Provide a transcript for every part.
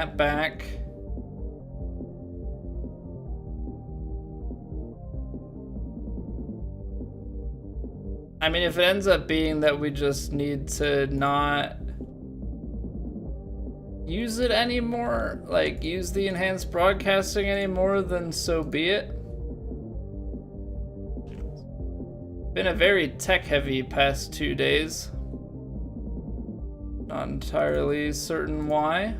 back. I mean, if it ends up being that we just need to not use it anymore, like use the enhanced broadcasting anymore, then so be it. Been a very tech-heavy past 2 days. Not entirely certain why.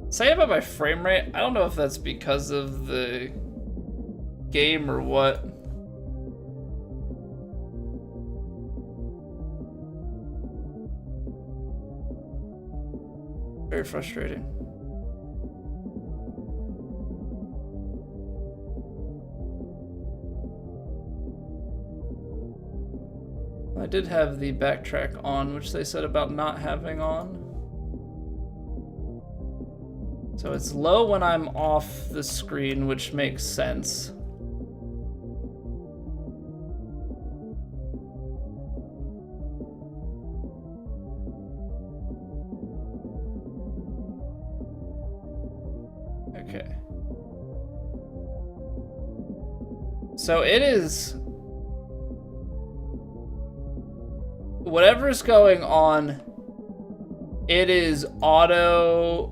Say about my frame rate, I don't know if that's because of the game or what. Very frustrating. I did have the backtrack on, which they said about not having on. So it's low when I'm off the screen, which makes sense. Okay. So it is... whatever's going on, it is auto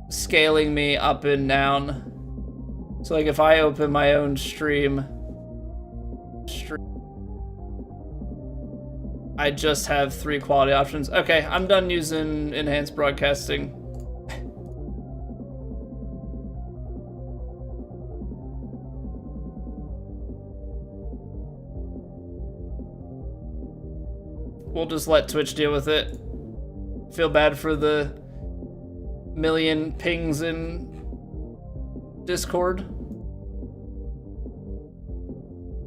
scaling me up and down. So like if I open my own stream, I just have 3 quality options. Okay, I'm done using enhanced broadcasting. We'll just let Twitch deal with it. Feel bad for the million pings in Discord.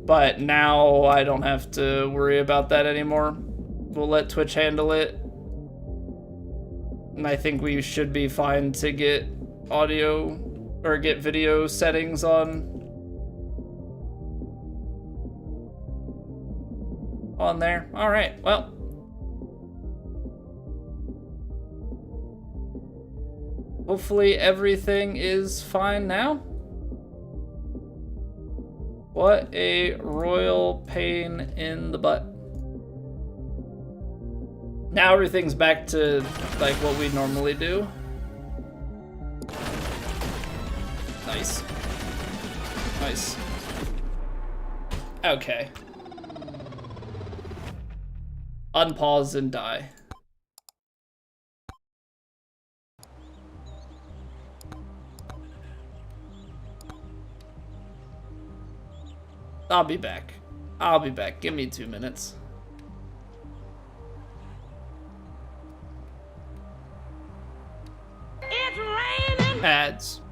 But now I don't have to worry about that anymore. We'll let Twitch handle it. And I think we should be fine to get audio or get video settings on there. All right, well. Hopefully everything is fine now. What a royal pain in the butt. Now everything's back to like what we normally do. Nice. Nice. Okay. Unpause and die. I'll be back. I'll be back. Give me 2 minutes. It's raining! Ads.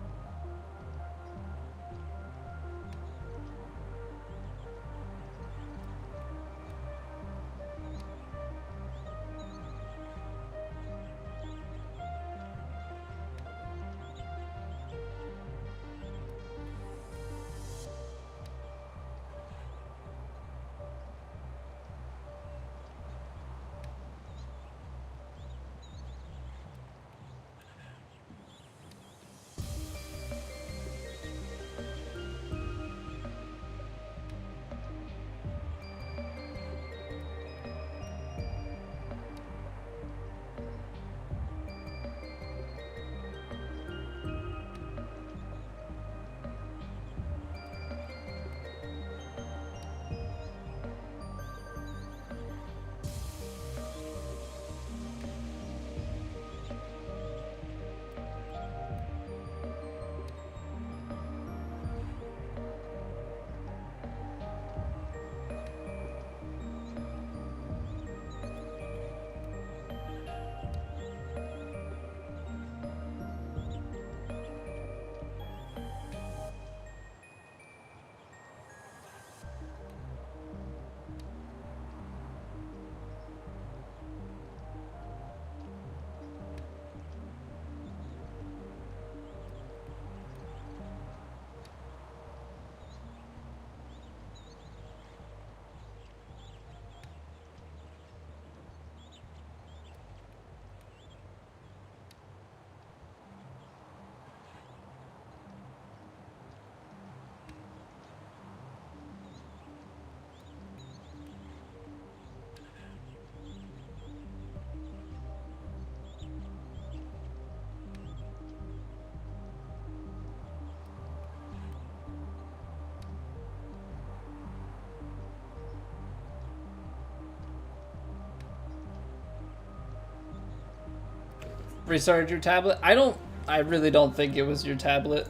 restarted your tablet? I really don't think it was your tablet.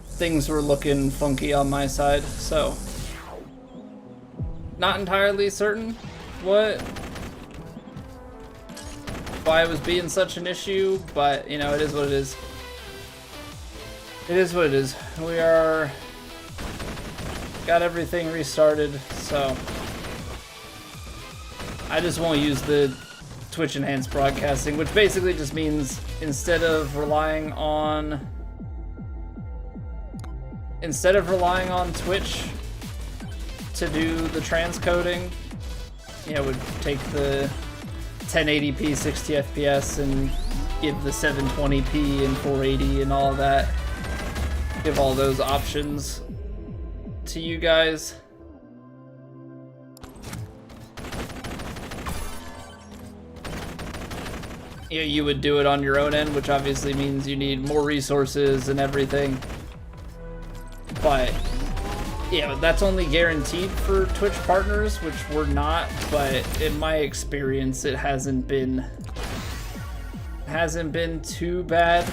Things were looking funky on my side, so not entirely certain why it was being such an issue, but you know, it is what it is. It is what it is. We got everything restarted, so I just won't use the Twitch enhanced broadcasting, which basically just means instead of relying on Twitch to do the transcoding, you know, would take the 1080p 60 FPS and give the 720p and 480 and all that, give all those options to you guys. You know, you would do it on your own end, which obviously means you need more resources and everything. But yeah, that's only guaranteed for Twitch partners, which we're not, but in my experience it hasn't been too bad.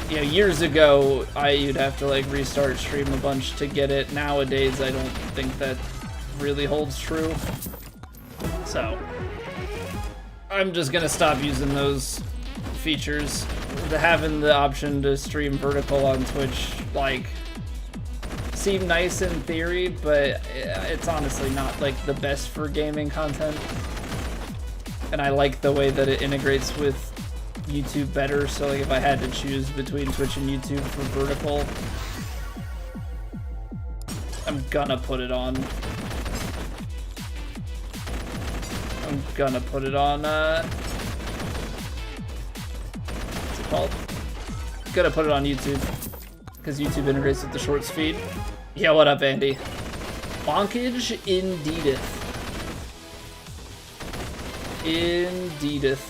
You know, years ago you'd have to like restart stream a bunch to get it. Nowadays I don't think that really holds true. So I'm just gonna stop using those features. Having the option to stream vertical on Twitch like seem nice in theory, but it's honestly not like the best for gaming content. And I like the way that it integrates with YouTube better, so like if I had to choose between Twitch and YouTube for vertical, I'm gonna put it on what's it called? Gonna put it on YouTube, because YouTube integrates with the shorts feed. Yeah, what up, Andy? Bonkage indeedeth. Indeedeth.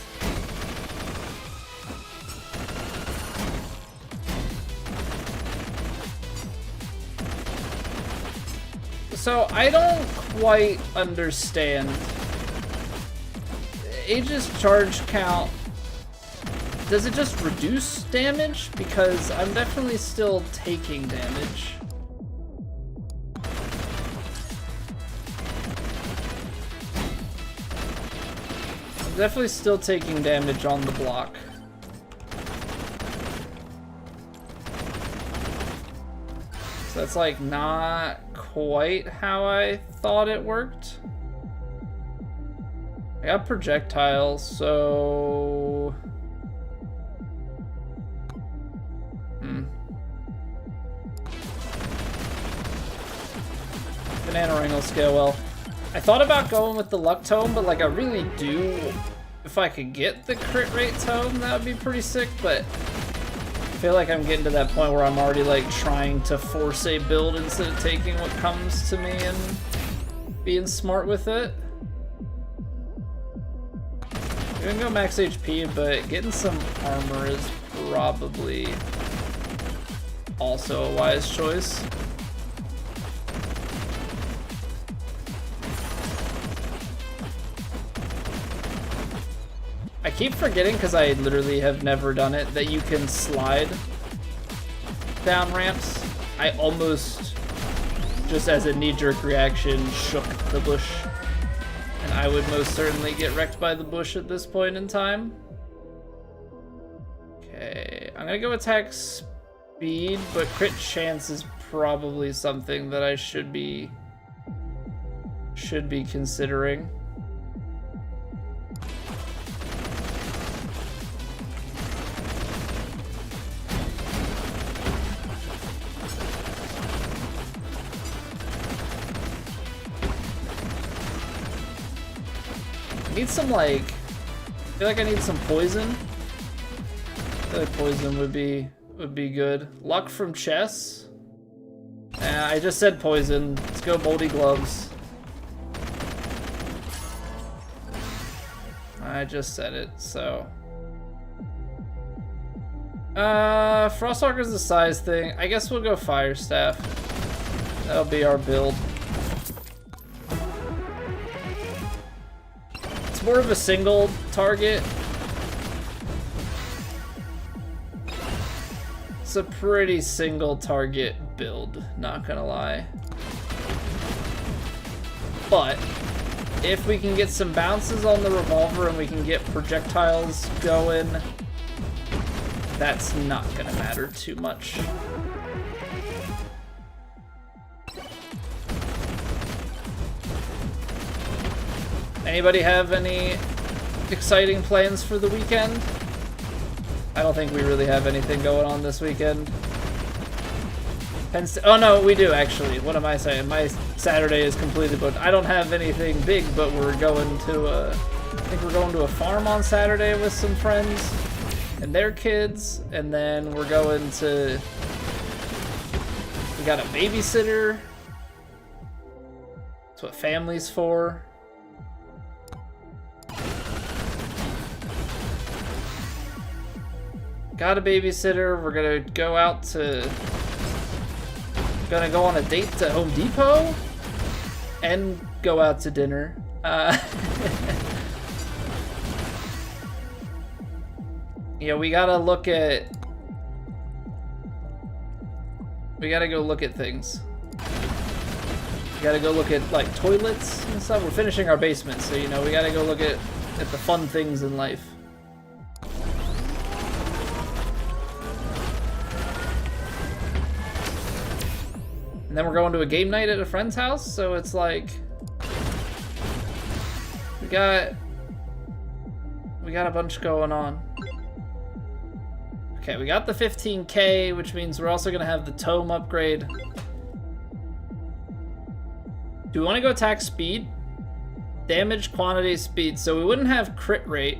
So I don't quite understand. Aegis charge count, does it just reduce damage? Because I'm definitely still taking damage. I'm definitely still taking damage on the block. So that's like not quite how I thought it worked. I got projectiles, so Banana ring will scale well. I thought about going with the luck tome, but like I really do, if I could get the crit rate tome, that would be pretty sick, but I feel like I'm getting to that point where I'm already like trying to force a build instead of taking what comes to me and being smart with it. You can go max HP, but getting some armor is probably also a wise choice. I keep forgetting, because I literally have never done it, that you can slide down ramps. I almost, just as a knee-jerk reaction, shook the bush. And I would most certainly get wrecked by the bush at this point in time. Okay, I'm gonna go attack speed, but crit chance is probably something that I should be considering. I need some like, I feel like I need some poison. I feel like poison would be good. Luck from chess. I just said poison. Let's go moldy gloves. I just said it, so. Frostwalker's the size thing. I guess we'll go Fire Staff. That'll be our build. It's more of a single target. It's a pretty single target build, not gonna lie. But if we can get some bounces on the revolver and we can get projectiles going, that's not gonna matter too much. Anybody have any exciting plans for the weekend? I don't think we really have anything going on this weekend. Oh no, we do actually. What am I saying? My Saturday is completely booked. I don't have anything big, but we're going to I think we're going to a farm on Saturday with some friends and their kids, and then we're going to, we got a babysitter. That's what family's for. Got a babysitter. We're gonna go out to, gonna go on a date to Home Depot and go out to dinner. Yeah, we gotta look at, we gotta go look at things. We gotta go look at like toilets and stuff. We're finishing our basement, so you know, we gotta go look at the fun things in life. And then we're going to a game night at a friend's house, so it's like we got a bunch going on. Okay, we got the 15K, which means we're also gonna have the tome upgrade. Do we want to go attack speed? Damage, quantity, speed. So we wouldn't have crit rate,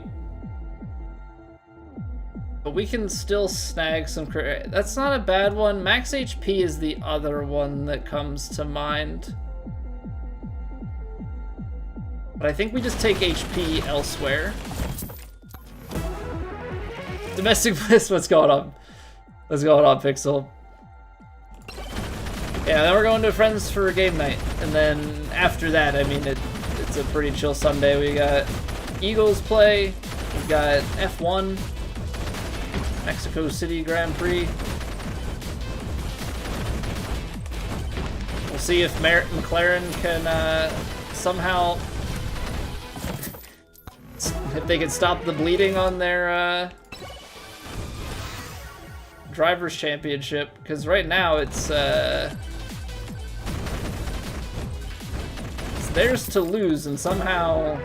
but we can still snag some crit rate. That's not a bad one. Max HP is the other one that comes to mind. But I think we just take HP elsewhere. Domestic bliss, what's going on? What's going on, Pixel? Yeah, then we're going to friends for a game night. And then after that, I mean, it's a pretty chill Sunday. We got Eagles play. We've got F1. Mexico City Grand Prix. We'll see if McLaren can somehow, if they can stop the bleeding on their Drivers' Championship, because right now it's theirs to lose, and somehow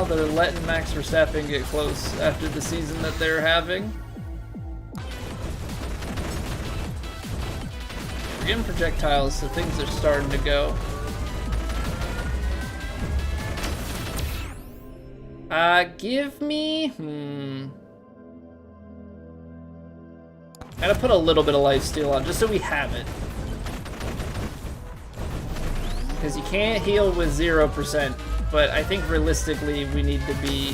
they're letting Max Verstappen get close after the season that they're having. We're getting projectiles, so things are starting to go. Give me... Gotta put a little bit of lifesteal on, just so we have it. Because you can't heal with 0%, but I think realistically we need to be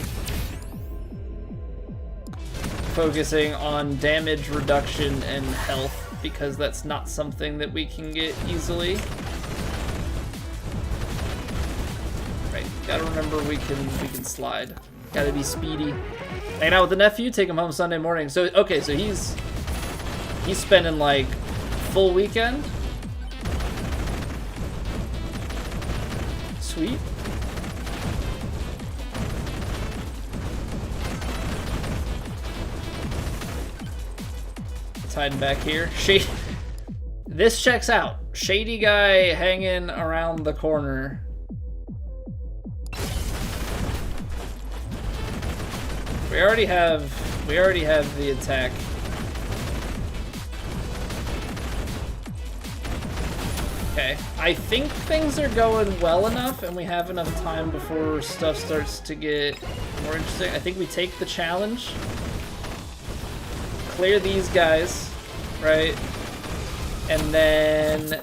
focusing on damage reduction and health, because that's not something that we can get easily. Right, gotta remember we can slide. Gotta be speedy. Hanging out with the nephew, take him home Sunday morning. So, okay, so he's spending like full weekend. Sweet. Let's hide back here. This checks out. Shady guy hanging around the corner. We already have the attack. Okay, I think things are going well enough and we have enough time before stuff starts to get more interesting. I think we take the challenge, clear these guys, right? And then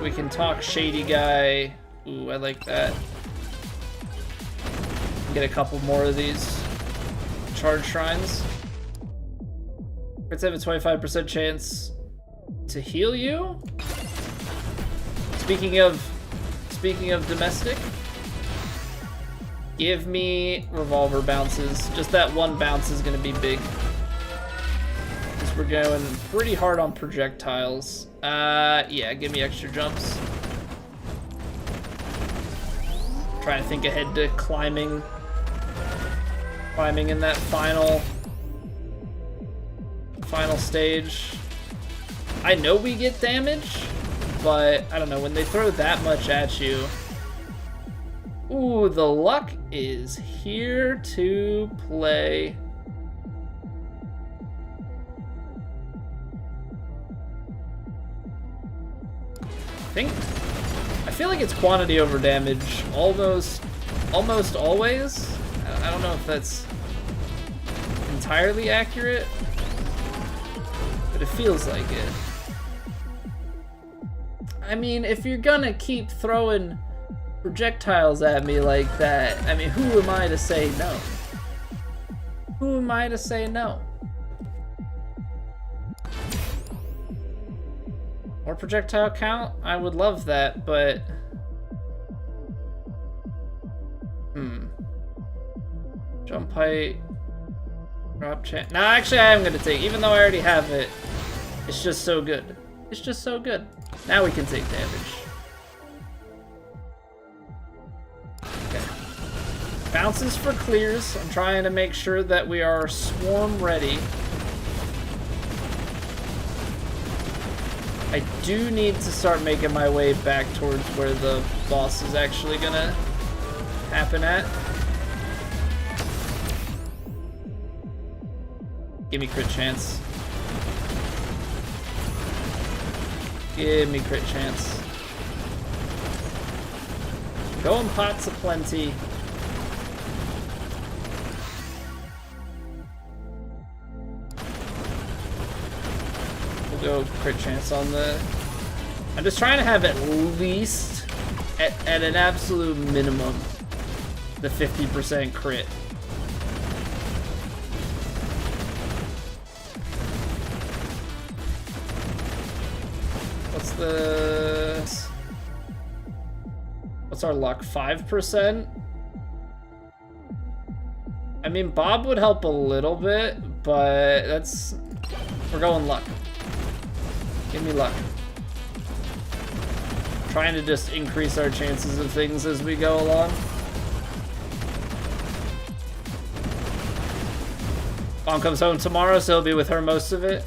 we can talk Shady Guy. Ooh, I like that. Get a couple more of these charge shrines. Let's have a 25% chance to heal you. Speaking speaking of domestic, give me revolver bounces. Just that one bounce is gonna be big. Because we're going pretty hard on projectiles. Yeah, give me extra jumps. Trying to think ahead to climbing in that final stage. I know we get damage, but I don't know, when they throw that much at you. Ooh, the luck is here to play. I feel like it's quantity over damage almost always. I don't know if that's entirely accurate, but it feels like it. I mean, if you're gonna keep throwing projectiles at me like that, I mean, who am I to say no? Who am I to say no? More projectile count? I would love that, but... Jump height. Drop chance. No, actually I am going to take, even though I already have it, it's just so good. It's just so good. Now we can take damage. Okay. Bounces for clears. I'm trying to make sure that we are swarm ready. I do need to start making my way back towards where the boss is actually gonna happen at. Give me crit chance. Give me crit chance. Going pots aplenty. We'll go crit chance on the... I'm just trying to have at least, at an absolute minimum, the 50% crit. What's our luck? 5%? I mean, Bob would help a little bit, but that's... We're going luck. Give me luck. Trying to just increase our chances of things as we go along. Mom comes home tomorrow, so he'll be with her most of it.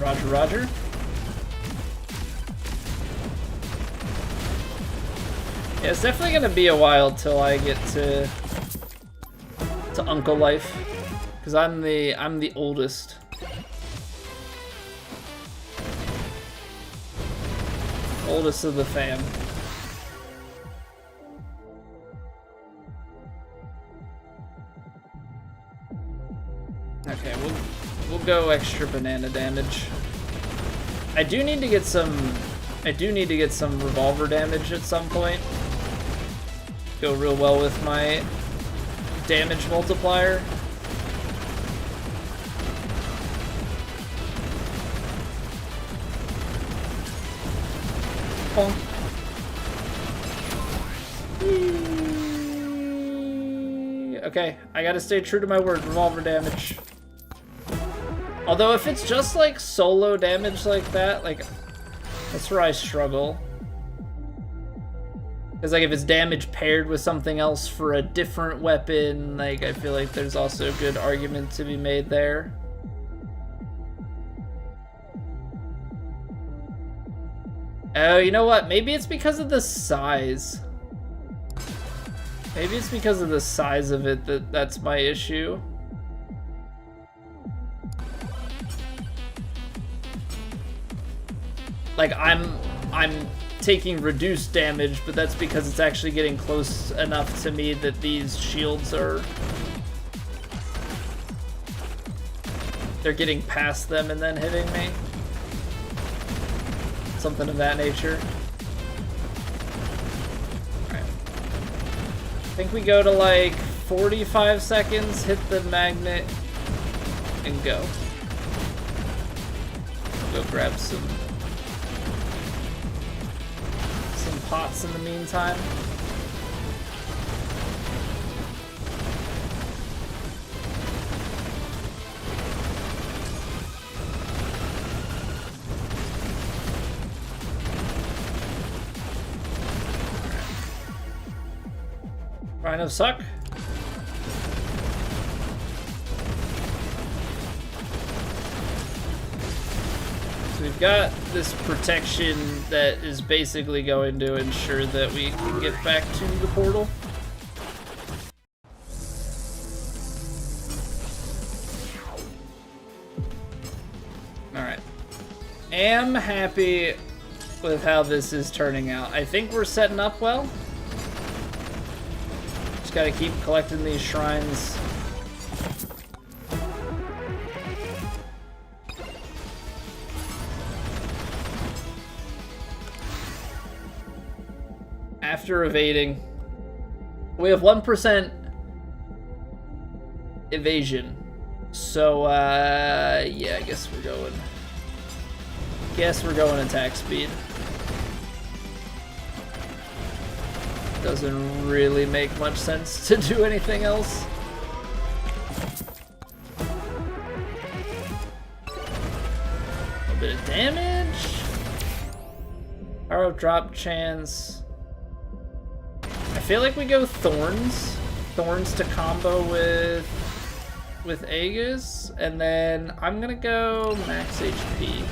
Roger, roger. Yeah, it's definitely gonna be a while till I get to Uncle Life, because I'm the oldest. Oldest of the fam. Okay, we'll go extra banana damage. I do need to get some revolver damage at some point. Go real well with my damage multiplier. Bonk. Okay, I gotta stay true to my word, revolver damage. Although if it's just like solo damage like that, like, that's where I struggle. Because like if it's damage paired with something else for a different weapon, like I feel like there's also a good argument to be made there. Oh, you know what? Maybe it's because of the size. Maybe it's because of the size of it that's my issue. Like I'm taking reduced damage, but that's because it's actually getting close enough to me that these shields are... They're getting past them and then hitting me. Something of that nature. Alright. I think we go to like 45 seconds, hit the magnet, and go. Go grab some pots in the meantime. Rhino suck. So we've got this protection that is basically going to ensure that we can get back to the portal. Alright. Am happy with how this is turning out. I think we're setting up well. Gotta keep collecting these shrines. After evading, we have 1% evasion. So, yeah, I guess we're going attack speed. Doesn't really make much sense to do anything else. A bit of damage. Power up drop chance. I feel like we go Thorns. Thorns to combo with Aegis. And then I'm gonna go max HP.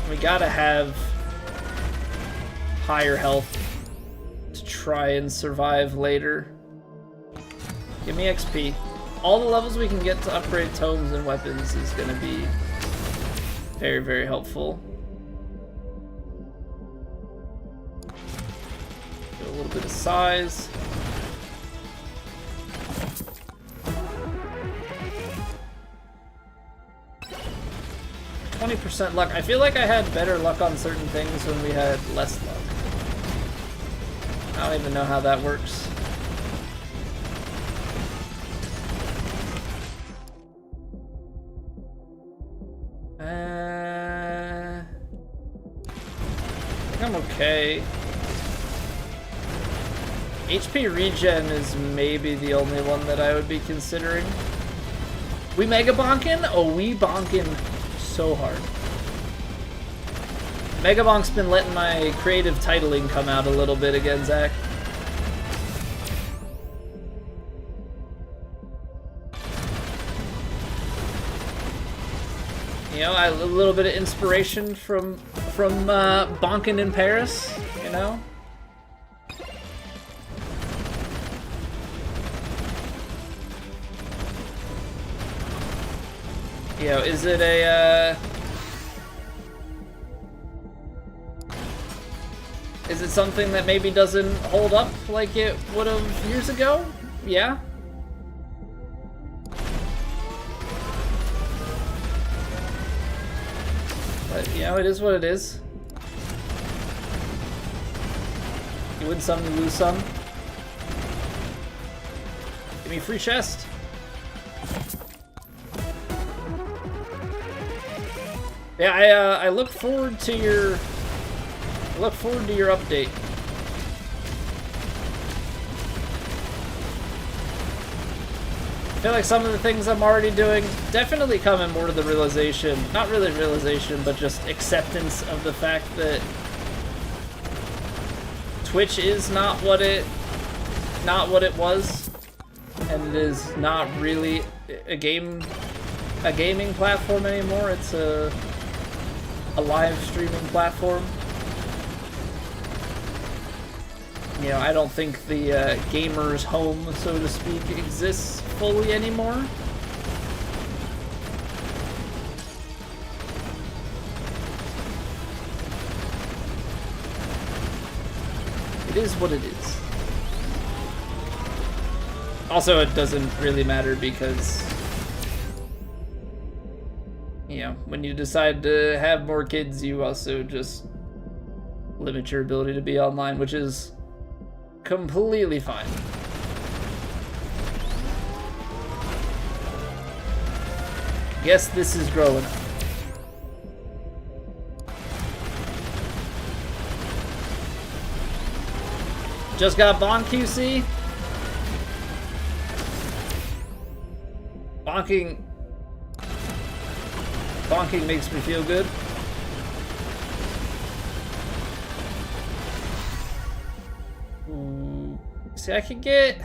We gotta have higher health to try and survive later. Give me XP. All the levels we can get to upgrade tomes and weapons is gonna be very, very helpful. Get a little bit of size. 20% luck. I feel like I had better luck on certain things when we had less luck. I don't even know how that works. I think I'm okay. HP regen is maybe the only one that I would be considering. We Megabonkin? Oh, we bonkin so hard. Megabonk's been letting my creative titling come out a little bit again, Zach. You know, a little bit of inspiration from bonkin in Paris, you know? You know, is it a, is it something that maybe doesn't hold up like it would have years ago? Yeah. But, you know, it is what it is. You win some, you lose some. Give me a free chest. Yeah, I look forward to your update. I feel like some of the things I'm already doing definitely coming more to the realization, not really realization, but just acceptance of the fact that Twitch is not what it was, and it is not really a gaming platform anymore. It's a live streaming platform. You know, I don't think the gamer's home, so to speak, exists fully anymore. It is what it is. Also, it doesn't really matter because, you know, when you decide to have more kids, you also just limit your ability to be online, which is completely fine. Guess this is growing up. Just got Bonk QC. Bonking makes me feel good. Ooh. See, I could get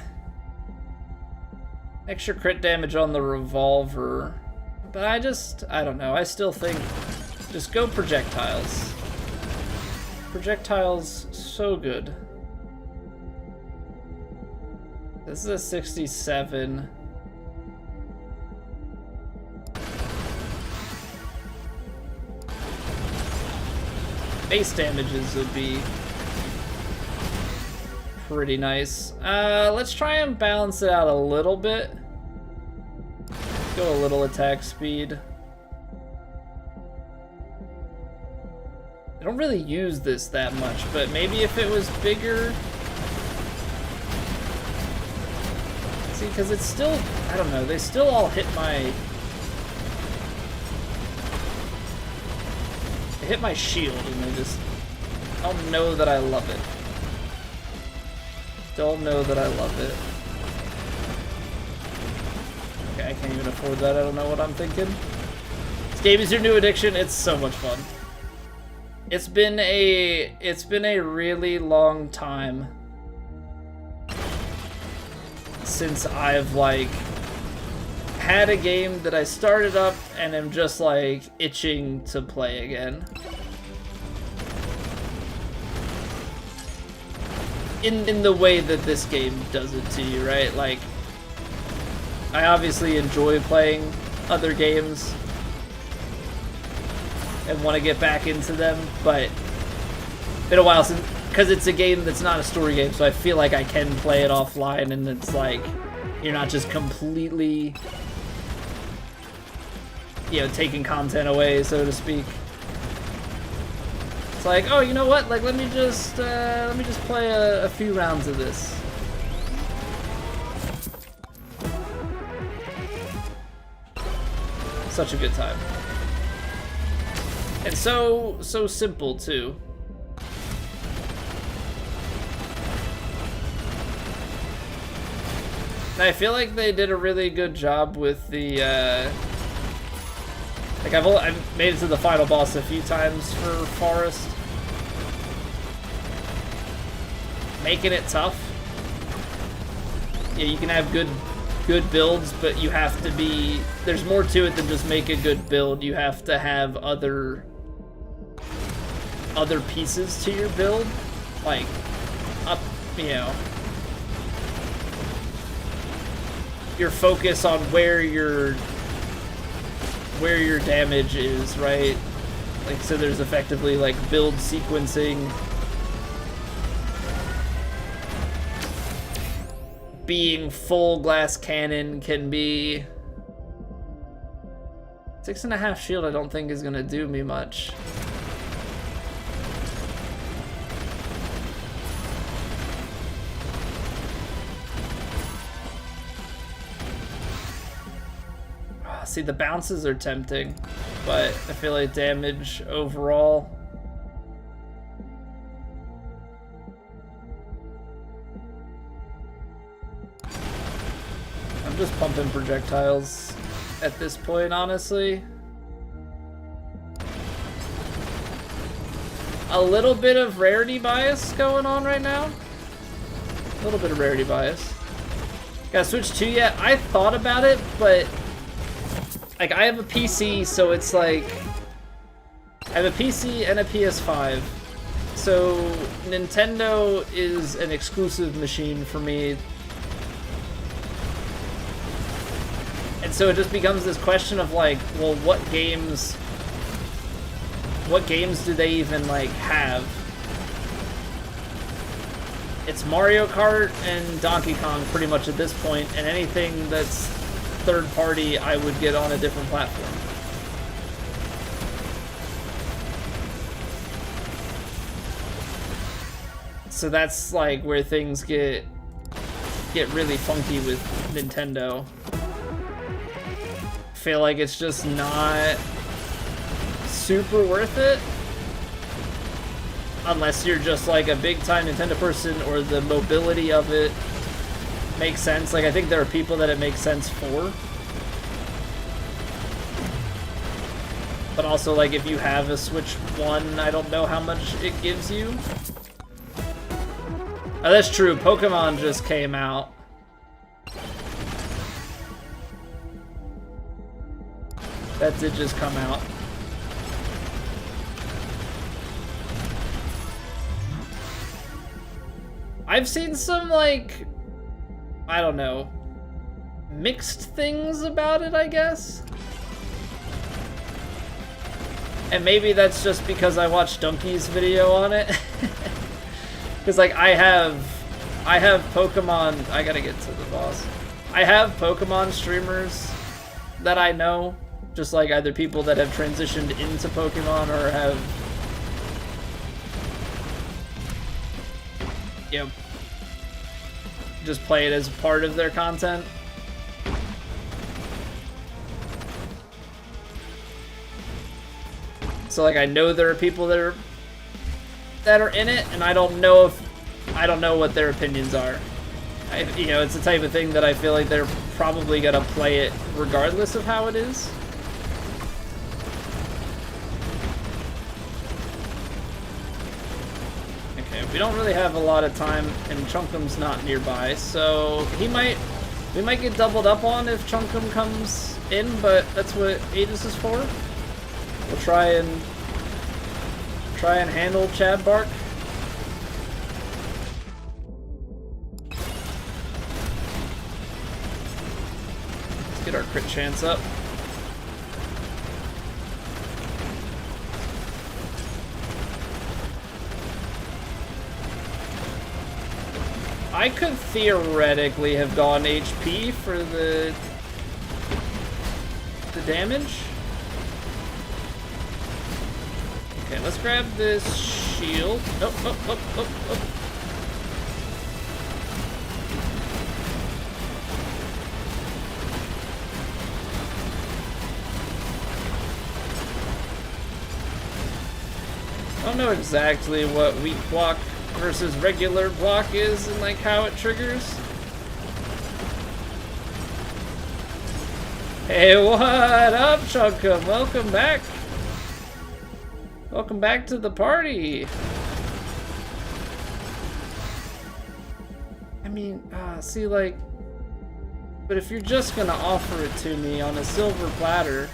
extra crit damage on the revolver, but I don't know. I still think just go projectiles. Projectiles, so good. This is a 67. Base damages would be pretty nice. Let's try and balance it out a little bit. Go a little attack speed. I don't really use this that much, but maybe if it was bigger. See, because it's still, I don't know, they still all hit my... They hit my shield and they just don't know that I love it. Don't know that I love it. Okay, I can't even afford that, I don't know what I'm thinking. This game is your new addiction, it's so much fun. It's been a really long time since I've like had a game that I started up and am just like itching to play again. In the way that this game does it to you, right? Like, I obviously enjoy playing other games and want to get back into them, but it's been a while since, because it's a game that's not a story game, so I feel like I can play it offline, and it's like, you're not just completely, you know, taking content away, so to speak. It's like, oh, you know what? Like, let me just play a few rounds of this. Such a good time. And so simple too. And I feel like they did a really good job with the like I've made it to the final boss a few times for Forest. Making it tough. Yeah, you can have good builds, but you have to be, there's more to it than just make a good build. You have to have other pieces to your build, like you know, your focus on where your damage is, right? Like, so there's effectively like build sequencing. Being full glass cannon can be 6.5 shield. I don't think is gonna do me much. See, the bounces are tempting, but I feel like damage overall. I'm just pumping projectiles at this point, honestly. A little bit of rarity bias going on right now. A little bit of rarity bias. Gotta switch to yet? I thought about it, but like, I have a PC, so it's like, I have a PC and a PS5, so Nintendo is an exclusive machine for me, and so it just becomes this question of like, well, what games do they even like have? It's Mario Kart and Donkey Kong pretty much at this point, and anything that's third party I would get on a different platform. So that's like where things get really funky with Nintendo. feel like it's just not super worth it. Unless you're just like a big time Nintendo person or the mobility of it makes sense. Like, I think there are people that it makes sense for. But also, like, if you have a Switch 1, I don't know how much it gives you. Oh, that's true. Pokemon just came out. That did just come out. I've seen some, like, I don't know, mixed things about it, I guess. And maybe that's just because I watched Donkey's video on it. Because, like, I have Pokemon, I gotta get to the boss. I have Pokemon streamers that I know, just like either people that have transitioned into Pokemon or have, you know, just play it as part of their content. So, like, I know there are people that are in it, and I don't know what their opinions are. You know, it's the type of thing that I feel like they're probably gonna play it regardless of how it is. Okay, we don't really have a lot of time, and Chunkum's not nearby, so we might get doubled up on if Chunkum comes in, but that's what Aegis is for. We'll try and handle Chad Bark. Let's get our crit chance up. I could theoretically have gone HP for the damage. Okay, let's grab this shield. Oh. I don't know exactly what weak block versus regular block is and like how it triggers. Hey, what up, Chunkum? Welcome back. Welcome back to the party. I mean, see, like, but if you're just gonna offer it to me on a silver platter,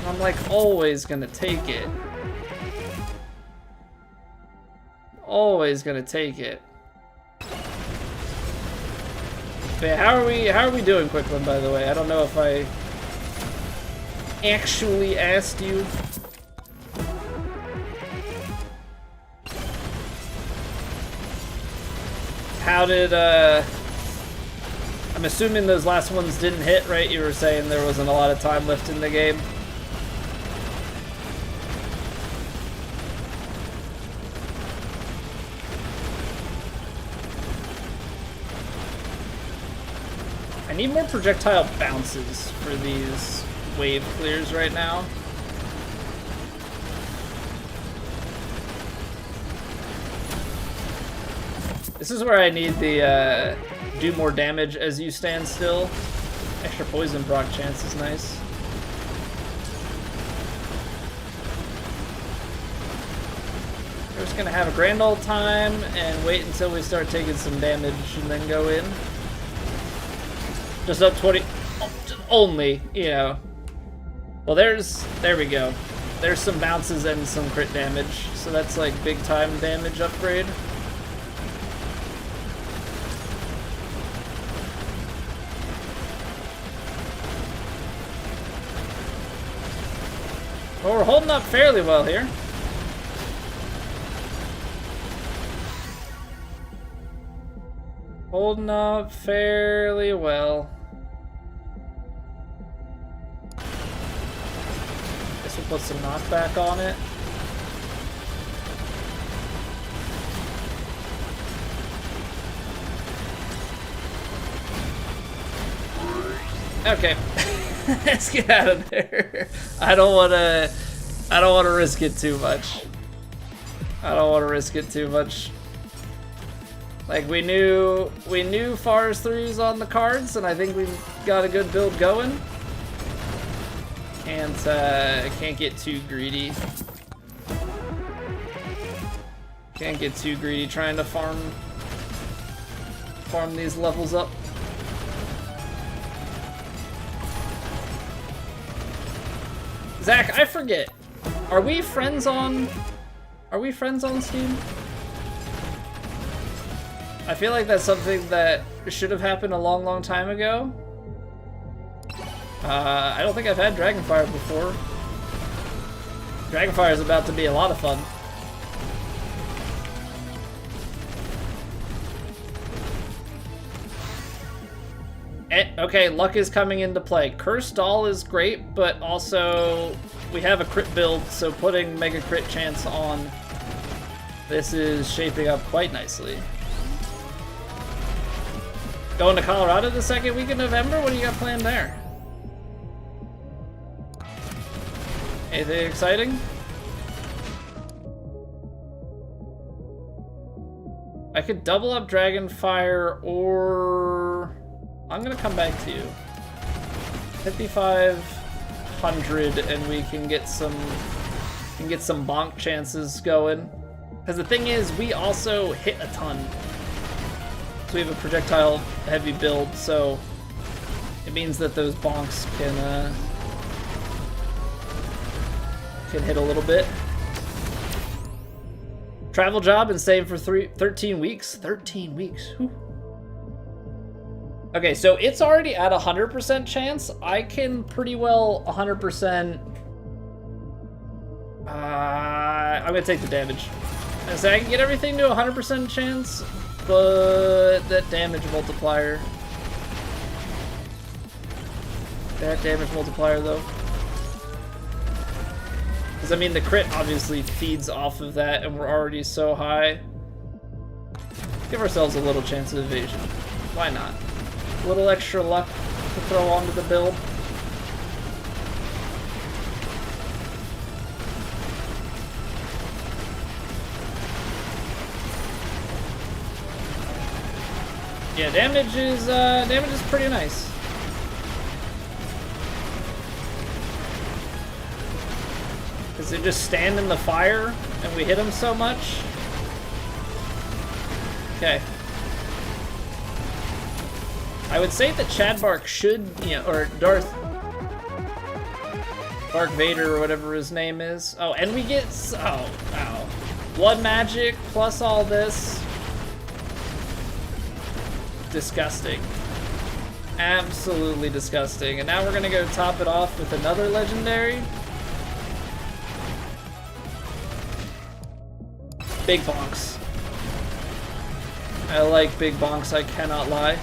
I'm like always gonna take it. Always gonna take it. But how are we doing, Quicklin, by the way? I don't know if I actually asked you. How did, I'm assuming those last ones didn't hit, right? You were saying there wasn't a lot of time left in the game. I need more projectile bounces for these wave clears right now. This is where I need the do more damage as you stand still. Extra poison proc chance is nice. We're just gonna have a grand old time and wait until we start taking some damage and then go in. Just up 20, only, you know. Well, there we go. There's some bounces and some crit damage, so that's like big time damage upgrade. Well, we're holding up fairly well here. Holding up fairly well. Guess we'll put some knockback on it. Okay. Let's get out of there. I don't wanna risk it too much. Like we knew Forest 3 was on the cards, and I think we've got a good build going. Can't get too greedy. Can't get too greedy trying to farm these levels up. Zach, I forget. Are we friends on Steam? I feel like that's something that should have happened a long time ago. I don't think I've had Dragonfire before. Dragonfire is about to be a lot of fun. Okay, luck is coming into play. Cursed Doll is great, but also we have a crit build, so putting Mega Crit Chance on this is shaping up quite nicely. Going to Colorado the second week of November? What do you got planned there? Anything exciting? I could double up Dragonfire, or I'm gonna come back to you. 5,500, and we can get some bonk chances going. Because the thing is, we also hit a ton. So we have a projectile heavy build, so it means that those bonks can hit a little bit. Travel job and staying for 13 weeks. 13 weeks. Whew. Okay, so it's already at 100% chance. I can pretty well 100%. I'm gonna take the damage. So I can get everything to 100% chance, but that damage multiplier. That damage multiplier, though. Because, I mean, the crit obviously feeds off of that, and we're already so high. Give ourselves a little chance of evasion. Why not? A little extra luck to throw onto the build. Yeah, damage is pretty nice. Does it just stand in the fire and we hit him so much? Okay. I would say that Chadbark should, or Darth Vader or whatever his name is. Oh, and we get, oh, wow. 1 magic plus all this. Disgusting. Absolutely disgusting. And now we're gonna go top it off with another legendary. Big bonks. I like big bonks, I cannot lie.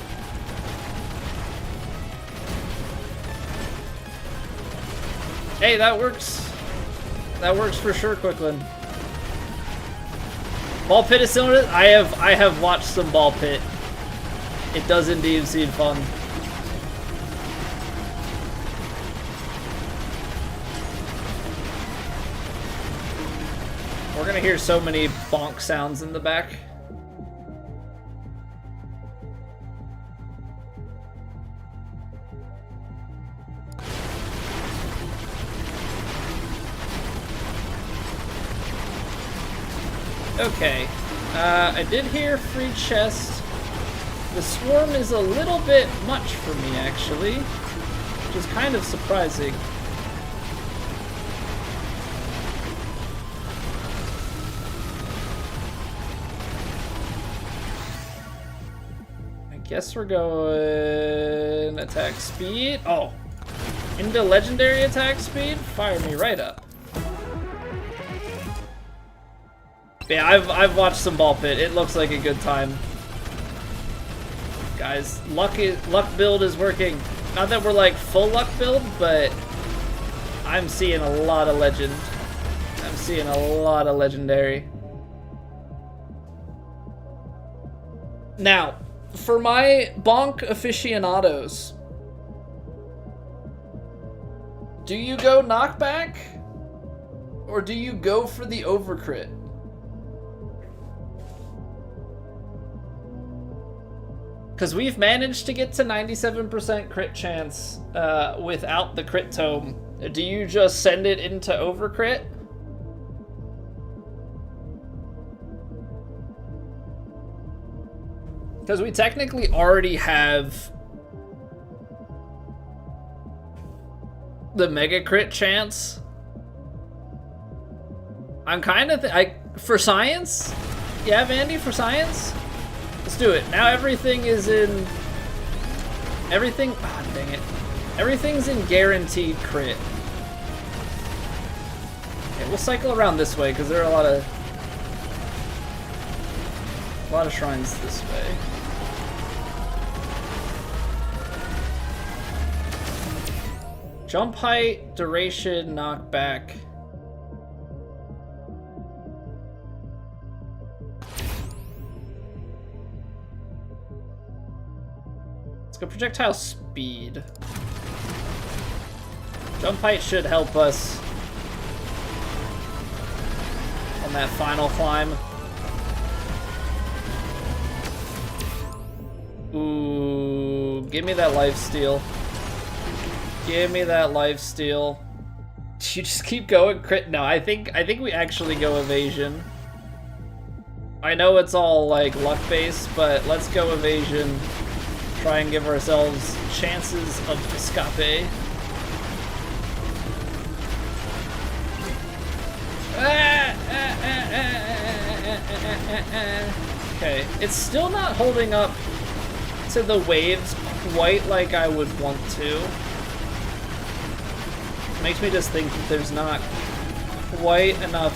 Hey, that works. That works for sure, Quicklin. Ball Pit is similar to, I have watched some Ball Pit. It does indeed seem fun. We're gonna hear so many bonk sounds in the back. Okay, I did hear free chest. The swarm is a little bit much for me, actually, which is kind of surprising. I guess we're going attack speed. Oh, into legendary attack speed? Fire me right up. Yeah, I've watched some Ball Pit. It looks like a good time. Guys, luck build is working. Not that we're like full luck build, but I'm seeing a lot of legend. I'm seeing a lot of legendary. Now, for my bonk aficionados, Do you go knockback? Or do you go for the overcrit? Because we've managed to get to 97% crit chance without the crit tome. Do you just send it into overcrit? Because we technically already have the mega crit chance. I'm kind of for science? Yeah, Vandy, for science? Let's do it. Now everything is in... Everything... Ah, dang it. Everything's in guaranteed crit. Okay, we'll cycle around this way, because there are a lot of shrines this way. Jump height, duration, knockback. Let's go projectile speed. Jump height should help us on that final climb. Ooh, give me that lifesteal. Give me that lifesteal. You just keep going crit. No, I think we actually go evasion. I know it's all like luck based, but let's go evasion. Try and give ourselves chances of escape. Okay, it's still not holding up to the waves quite like I would want to. Makes me just think that there's not quite enough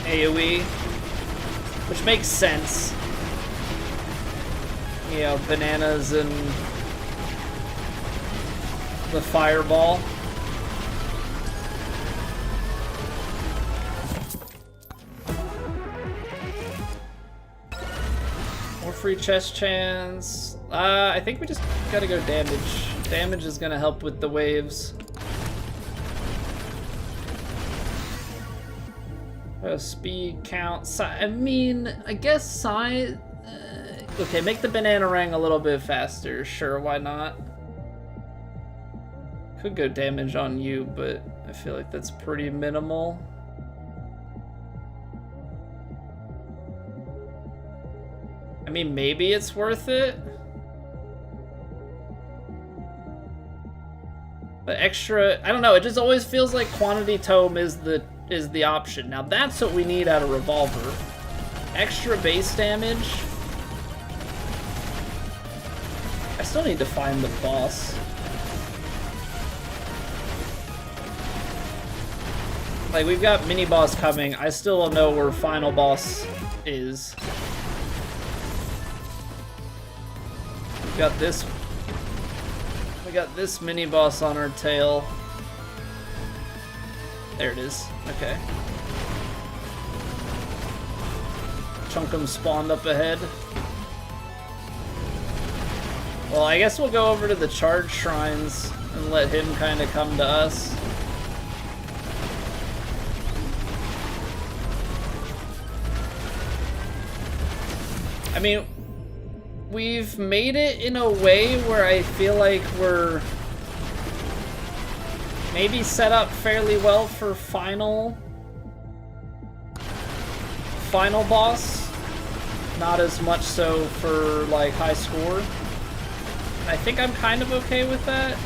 AoE, which makes sense. You know, bananas and the fireball. More free chest chance. I think we just gotta go damage. Damage is gonna help with the waves. Speed count. I mean, I guess size. Okay, make the banana ring a little bit faster. Sure, why not? Could go damage on you, but I feel like that's pretty minimal. I mean, maybe it's worth it. But extra, I don't know, it just always feels like quantity tome is the option. Now that's what we need out of revolver. Extra base damage. I still need to find the boss. Like, we've got mini boss coming. I still don't know where final boss is. We got this mini boss on our tail. There it is. Okay. Chunkum spawned up ahead. Well, I guess we'll go over to the charge shrines and let him kind of come to us. I mean, we've made it in a way where I feel like we're maybe set up fairly well for final boss. Not as much so for like high score. I think I'm kind of okay with that.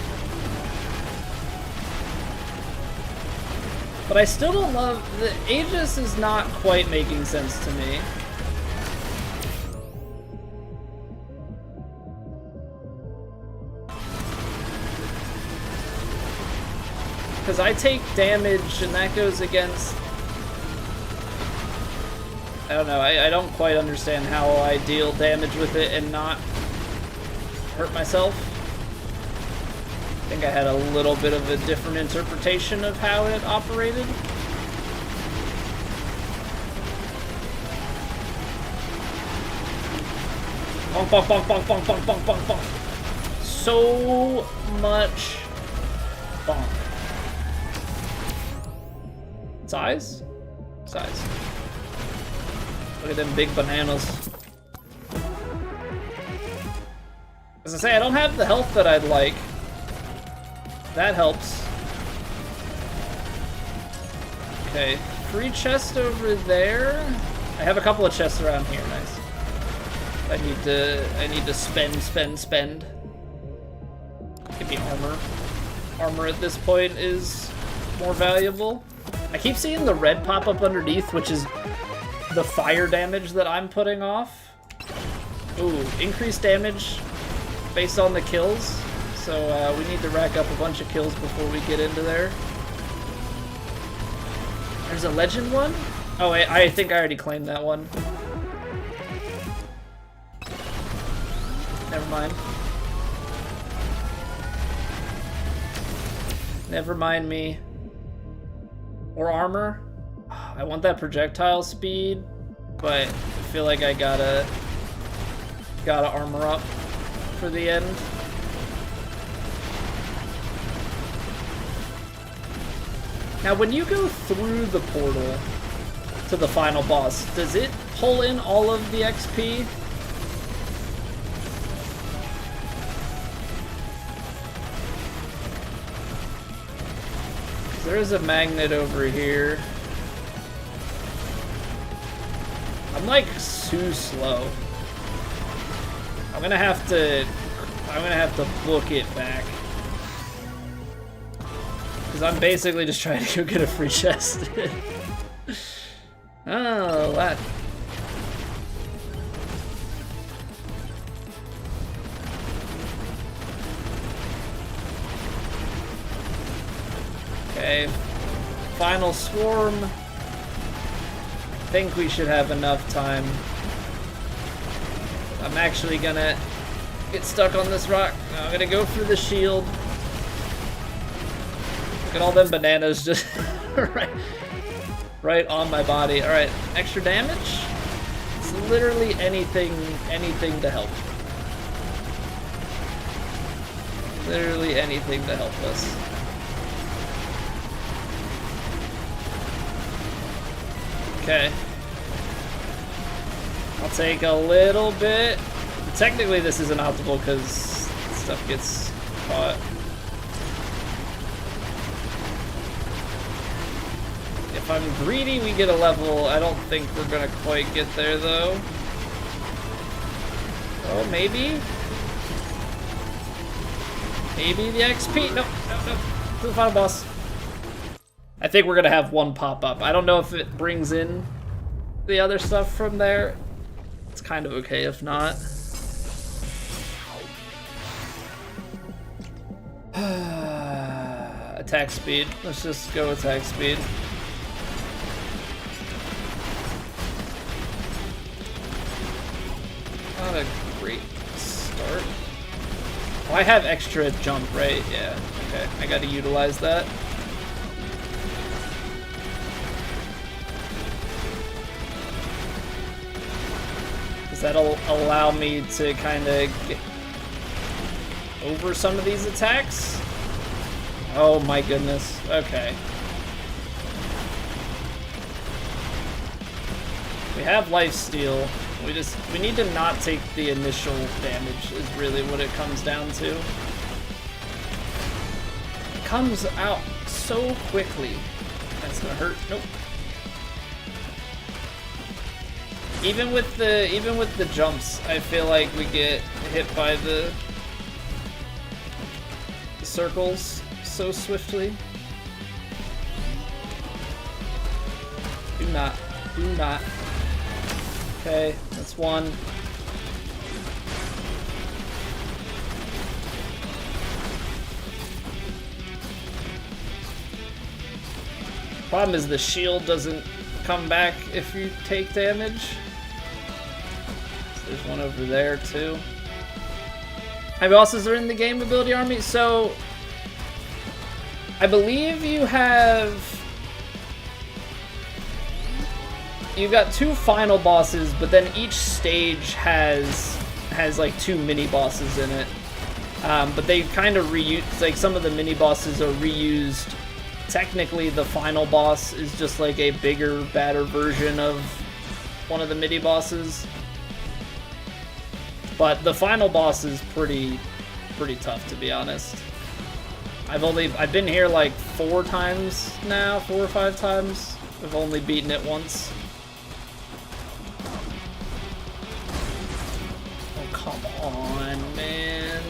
But I still don't love... The Aegis is not quite making sense to me. Because I take damage and that goes against... I don't know, I don't quite understand how I deal damage with it and not hurt myself. I think I had a little bit of a different interpretation of how it operated. Bonk, bonk, bonk, bonk, bonk, bonk, bonk, bonk, bonk. So much bonk. Size? Size. Look at them big bananas. As I say, I don't have the health that I'd like. That helps. Okay, free chest over there. I have a couple of chests around here, nice. I need to spend. Give me armor. Armor at this point is more valuable. I keep seeing the red pop up underneath, which is the fire damage that I'm putting off. Ooh, increased damage based on the kills. So we need to rack up a bunch of kills before we get into there. There's a legend one? Oh, I think I already claimed that one. Never mind. Never mind me. Or armor. I want that projectile speed, but I feel like I gotta armor up for the end. Now, when you go through the portal to the final boss, does it pull in all of the XP? There is a magnet over here. I'm like too slow. I'm gonna have to book it back. Because I'm basically just trying to go get a free chest. Oh, that. Okay, final swarm. I think we should have enough time. I'm actually gonna get stuck on this rock. I'm gonna go through the shield. Look at all them bananas just right on my body. All right, extra damage. It's literally anything to help. Literally anything to help us. Okay. I'll take a little bit. Technically, this isn't optimal because stuff gets caught. If I'm greedy, we get a level. I don't think we're gonna quite get there, though. Oh, maybe? Maybe the XP? Nope. To the final boss. I think we're gonna have one pop up. I don't know if it brings in the other stuff from there. It's kind of okay if not. Attack speed. Let's just go attack speed. Not a great start. Oh, I have extra jump, right? Yeah, okay. I gotta utilize that. That'll allow me to kind of get over some of these attacks. Oh my goodness. Okay. We have lifesteal. We need to not take the initial damage is really what it comes down to. It comes out so quickly. That's gonna hurt. Nope. Even with the jumps, I feel like we get hit by the circles so swiftly. Do not. Okay, that's one. Problem is the shield doesn't come back if you take damage. There's one over there too. How many bosses are in the game, Ability Army? So, I believe you've got 2 final bosses, but then each stage has like 2 mini bosses in it. But they kind of reuse, like some of the mini bosses are reused technically the final boss is just like a bigger, badder version of one of the mini bosses. But the final boss is pretty tough, to be honest. I've been here like 4 times now, 4 or 5 times. I've only beaten it once. Oh, come on, man.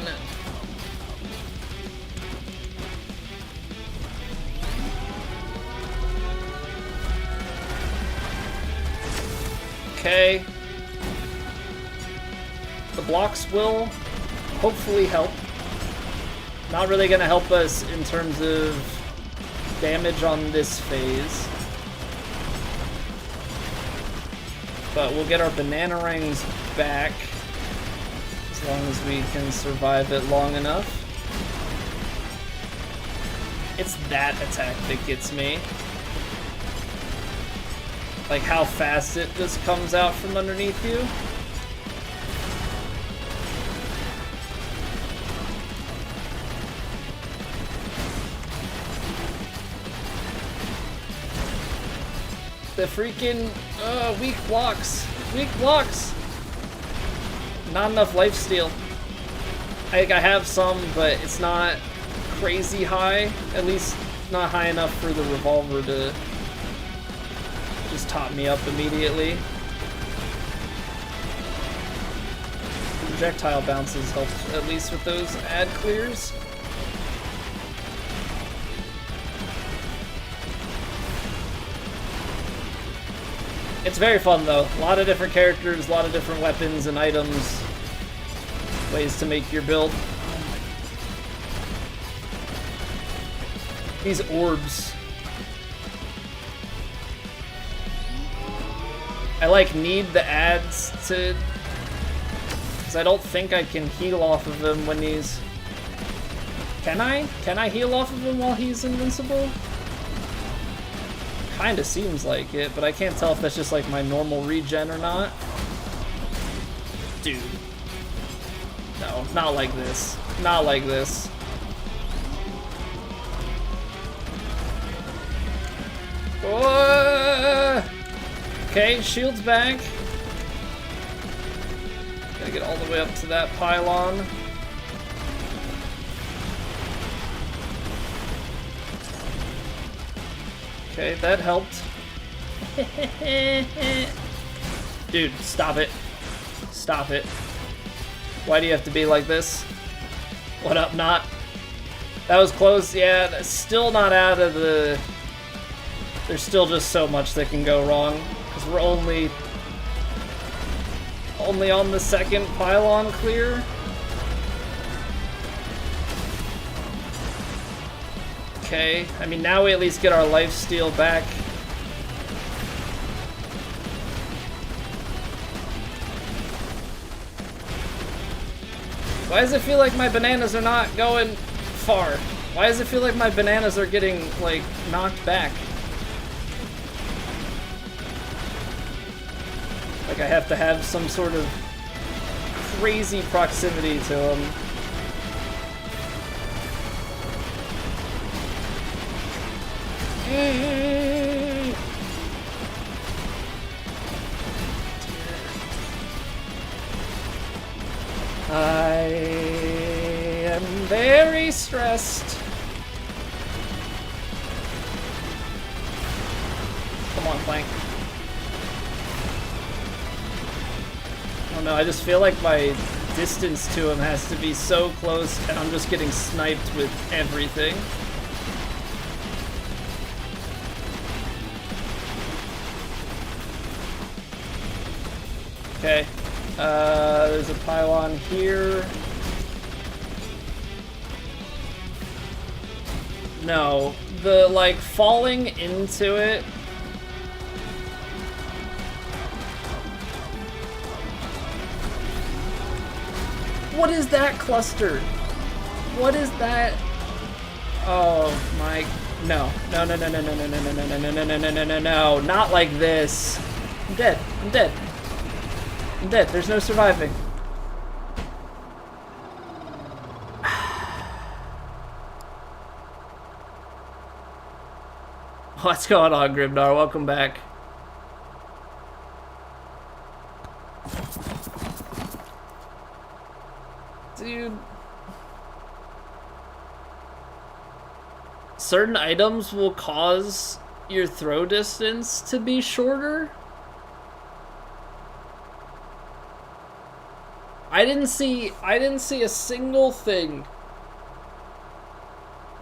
Okay. The blocks will hopefully help. Not really gonna help us in terms of damage on this phase. But we'll get our banana rings back as long as we can survive it long enough. It's that attack that gets me. Like how fast it just comes out from underneath you. The freaking weak blocks. Weak blocks. Not enough lifesteal. I have some, but it's not crazy high. At least not high enough for the revolver to just top me up immediately. Projectile bounces help at least with those ad clears. It's very fun though. A lot of different characters, a lot of different weapons and items. Ways to make your build. These orbs. I like need the ads to... because I don't think I can heal off of him when he's... Can I? Can I heal off of him while he's invincible? Kinda seems like it, but I can't tell if that's just like my normal regen or not. Dude. No, not like this. Not like this. Whoa! Okay, shield's back. Gotta get all the way up to that pylon. Okay, that helped. Dude, stop it. Stop it. Why do you have to be like this? What up, not? That was close. Yeah, that's still not out of the... There's still just so much that can go wrong. Because we're only on the second pylon clear. Okay, I mean now we at least get our lifesteal back. Why does it feel like my bananas are not going far? Why does it feel like my bananas are getting, like, knocked back? Like I have to have some sort of crazy proximity to them. I am very stressed. Come on, Plank. Oh no, I just feel like my distance to him has to be so close and I'm just getting sniped with everything. Okay, there's a pylon here. No, the, like, falling into it. What is that cluster? What is that? Oh my, no. No, no, no, no, no, no, no, no, no, no, no, no, no, no, no, no, not like this. I'm dead, I'm dead. I'm dead. There's no surviving. What's going on, Grimnar? Welcome back. Dude. Certain items will cause your throw distance to be shorter. I didn't see a single thing.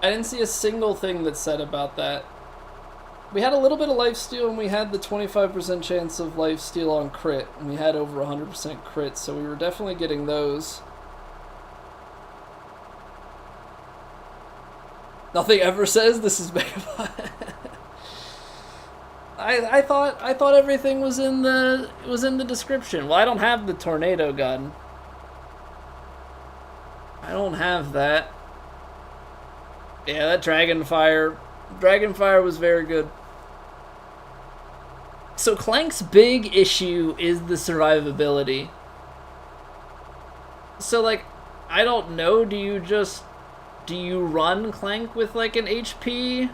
I didn't see a single thing that said about that. We had a little bit of lifesteal, and we had the 25% chance of lifesteal on crit, and we had over 100% crit, so we were definitely getting those. Nothing ever says this is Megabonk. I thought everything was in the description. Well, I don't have the tornado gun. I don't have that. Yeah, that Dragonfire was very good. So Clank's big issue is the survivability. So like, I don't know, do you run Clank with like an HP?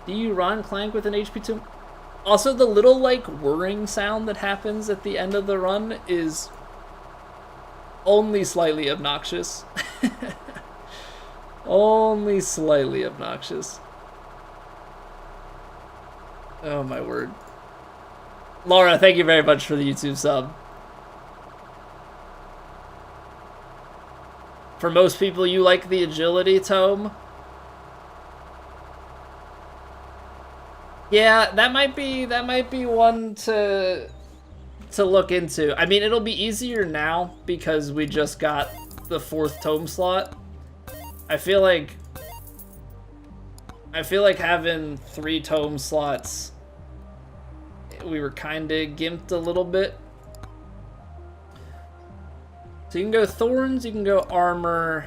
Do you run Clank with an HP too? Also, the little like whirring sound that happens at the end of the run is only slightly obnoxious. Only slightly obnoxious. Oh my word. Laura, thank you very much for the YouTube sub. For most people, you like the agility tome? Yeah, that might be one to look into. I mean, it'll be easier now because we just got the 4th tome slot. I feel like having 3 tome slots, we were kinda gimped a little bit. So you can go Thorns, you can go Armor.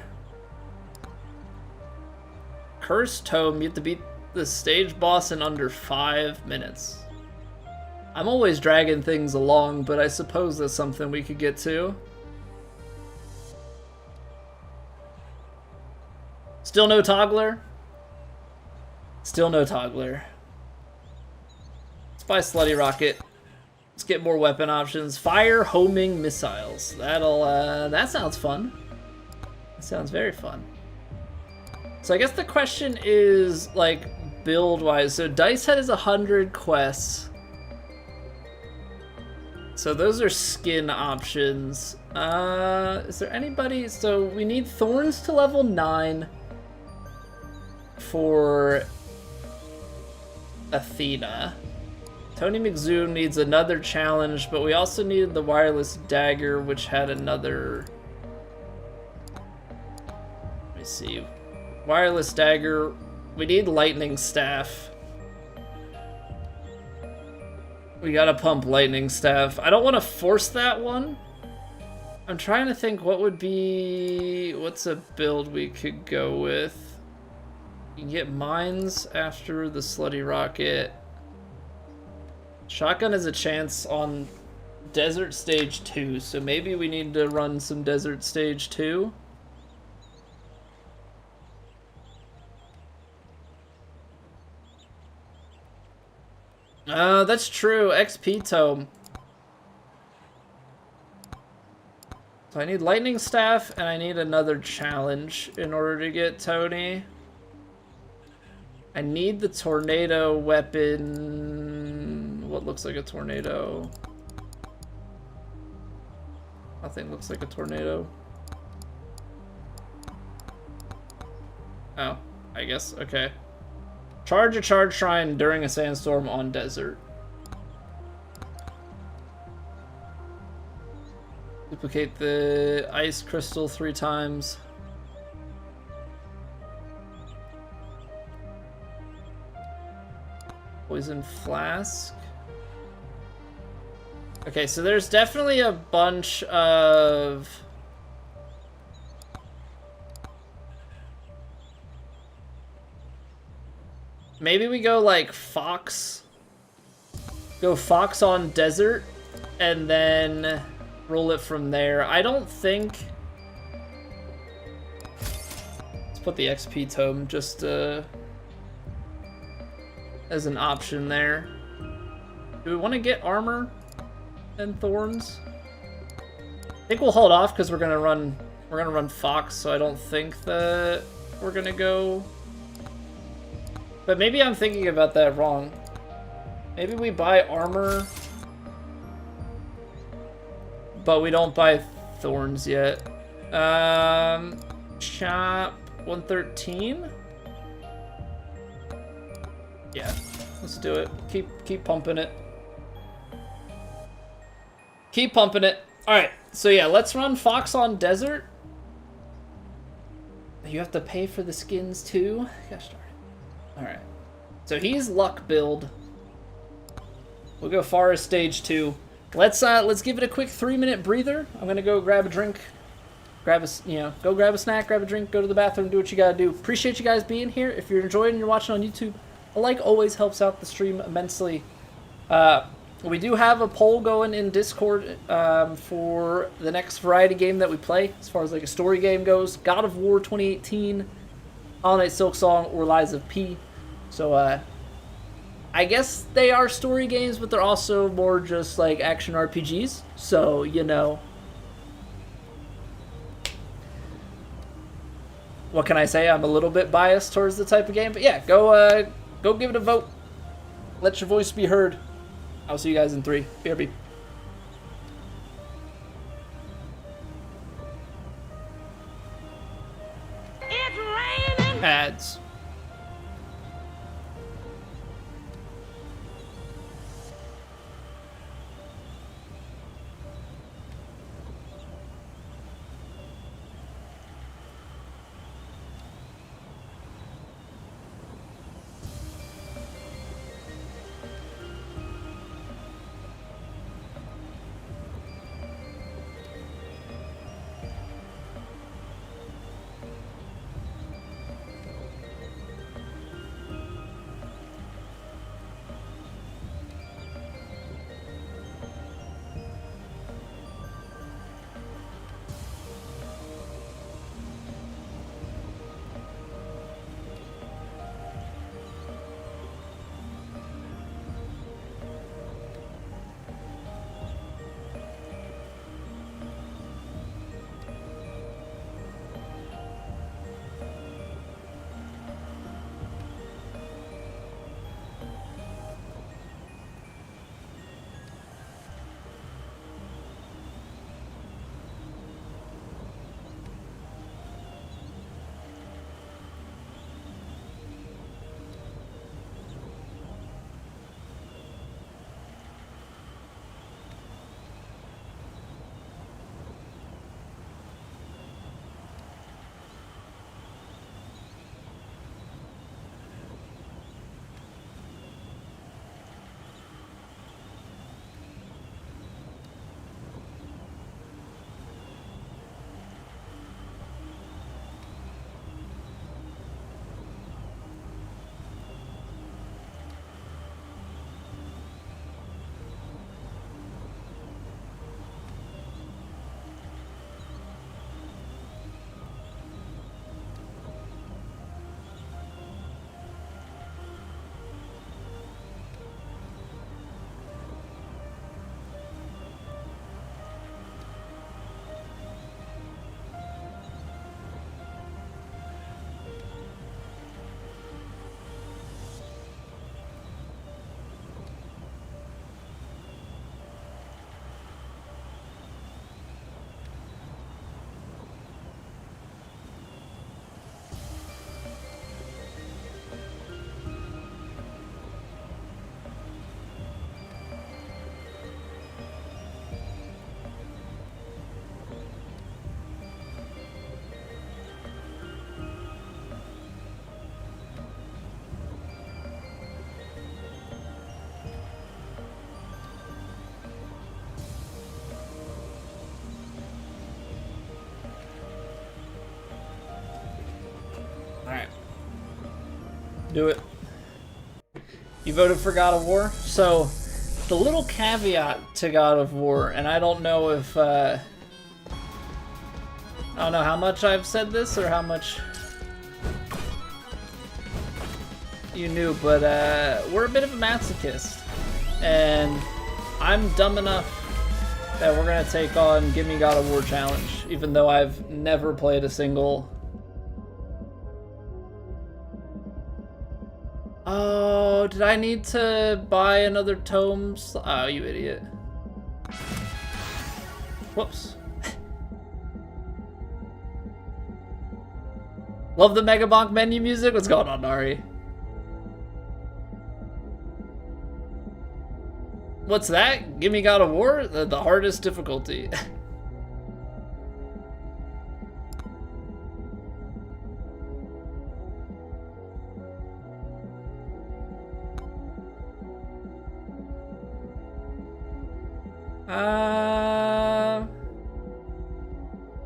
Cursed Tome, you have to beat the stage boss in under 5 minutes. I'm always dragging things along, but I suppose that's something we could get to. Still no Toggler? Still no Toggler. Let's buy Slutty Rocket. Let's get more weapon options. Fire homing missiles. That sounds fun. That sounds very fun. So I guess the question is, like, build-wise. So Dice Head is 100 quests. So those are skin options. Is there anybody? So we need Thorns to level 9 for Athena. Tony McZoom needs another challenge, but we also needed the Wireless Dagger, which had another... Let me see. Wireless Dagger. We need Lightning Staff. We gotta pump Lightning Staff. I don't want to force that one. I'm trying to think what would be... What's a build we could go with? You can get Mines after the Slutty Rocket. Shotgun has a chance on Desert Stage 2, so maybe we need to run some Desert Stage 2. That's true. XP Tome. So I need Lightning Staff, and I need another challenge in order to get Tony. I need the tornado weapon. What looks like a tornado? Nothing looks like a tornado. Oh, I guess, okay. Charge a charge shrine during a sandstorm on desert. Duplicate the ice crystal 3 times. Poison flask. Okay, so there's definitely a bunch of... Maybe we go like Fox. Go Fox on desert and then roll it from there. I don't think... Let's put the XP tome just to as an option there. Do we want to get armor and thorns? I think we'll hold off because we're gonna run Fox, so I don't think that we're gonna go. But maybe I'm thinking about that wrong. Maybe we buy armor, but we don't buy thorns yet. Chop 113. Yeah, let's do it. Keep pumping it. Keep pumping it. All right, so yeah, let's run Fox on Desert. You have to pay for the skins too. Gosh darn it. All right, so he's luck build. We'll go Forest Stage 2. Let's give it a quick 3-minute breather. I'm gonna go grab a drink, go grab a snack, grab a drink, go to the bathroom, do what you gotta do. Appreciate you guys being here. If you're enjoying and you're watching on YouTube, a like always helps out the stream immensely. We do have a poll going in Discord for the next variety game that we play, as far as like a story game goes. God of War 2018, Hollow Knight Silksong, or Lies of P. So I guess they are story games, but they're also more just like action RPGs. So, you know, what can I say? I'm a little bit biased towards the type of game, but yeah, go give it a vote. Let your voice be heard. I'll see you guys in 3. BRB. It's raining. Ads. Alright. Do it. You voted for God of War? So, the little caveat to God of War, and I don't know if, I don't know how much I've said this or how much you knew, but we're a bit of a masochist. And I'm dumb enough that we're gonna take on Gimme God of War Challenge, even though I've never played a single. Oh, did I need to buy another tome? Oh, you idiot. Whoops. Love the Megabonk menu music? What's going on, Nari? What's that? Gimme God of War? The hardest difficulty.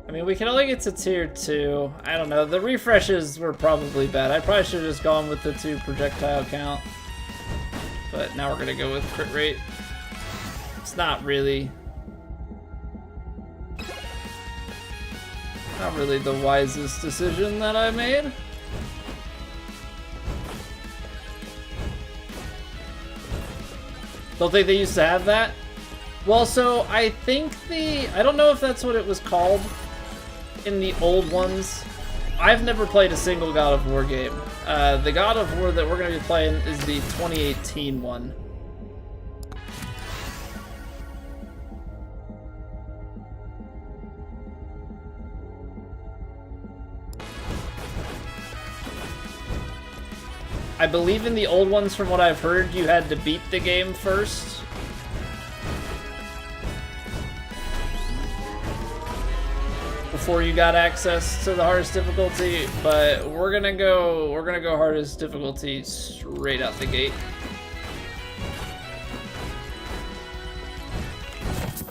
I mean, we can only get to tier 2. I don't know. The refreshes were probably bad. I probably should have just gone with the 2 projectile count. But now we're gonna go with crit rate. It's not really the wisest decision that I made. Don't think they used to have that? Well, so I think I don't know if that's what it was called in the old ones. I've never played a single God of War game. The God of War that we're going to be playing is the 2018 one. I believe in the old ones, from what I've heard, you had to beat the game first. Before you got access to the hardest difficulty, but we're gonna go hardest difficulty straight out the gate.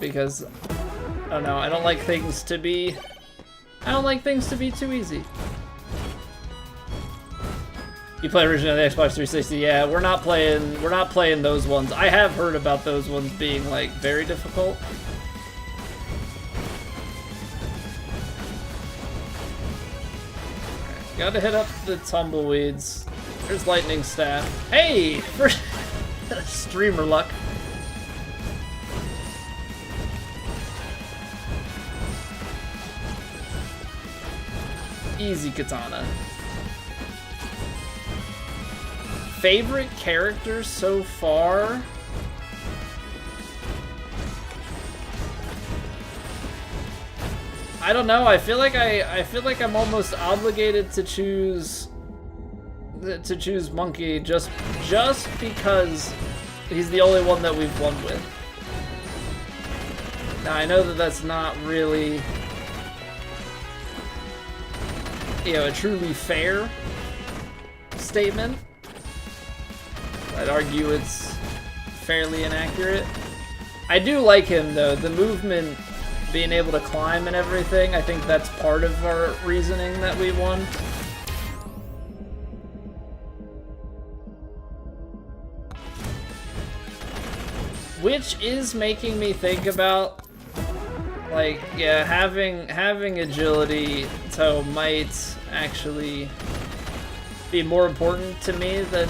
Because I don't know, I don't like things to be too easy. You play originally on the Xbox 360, yeah, we're not playing those ones. I have heard about those ones being like very difficult. Gotta hit up the tumbleweeds. There's lightning staff. Hey! First streamer luck. Easy katana. Favorite characters so far? I don't know. I feel like I'm almost obligated to choose Monkey just because he's the only one that we've won with. Now I know that that's not really, you know, a truly fair statement. I'd argue it's fairly inaccurate. I do like him though. The movement, being able to climb and everything, I think that's part of our reasoning that we won. Which is making me think about, like, yeah, having agility so might actually be more important to me than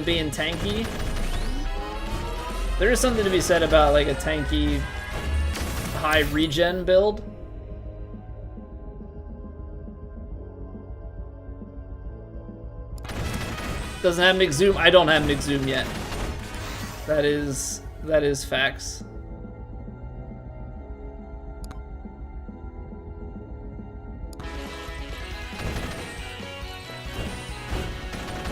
being tanky. There is something to be said about like a tanky high regen build. Doesn't have McZoom. I don't have McZoom yet. That is facts.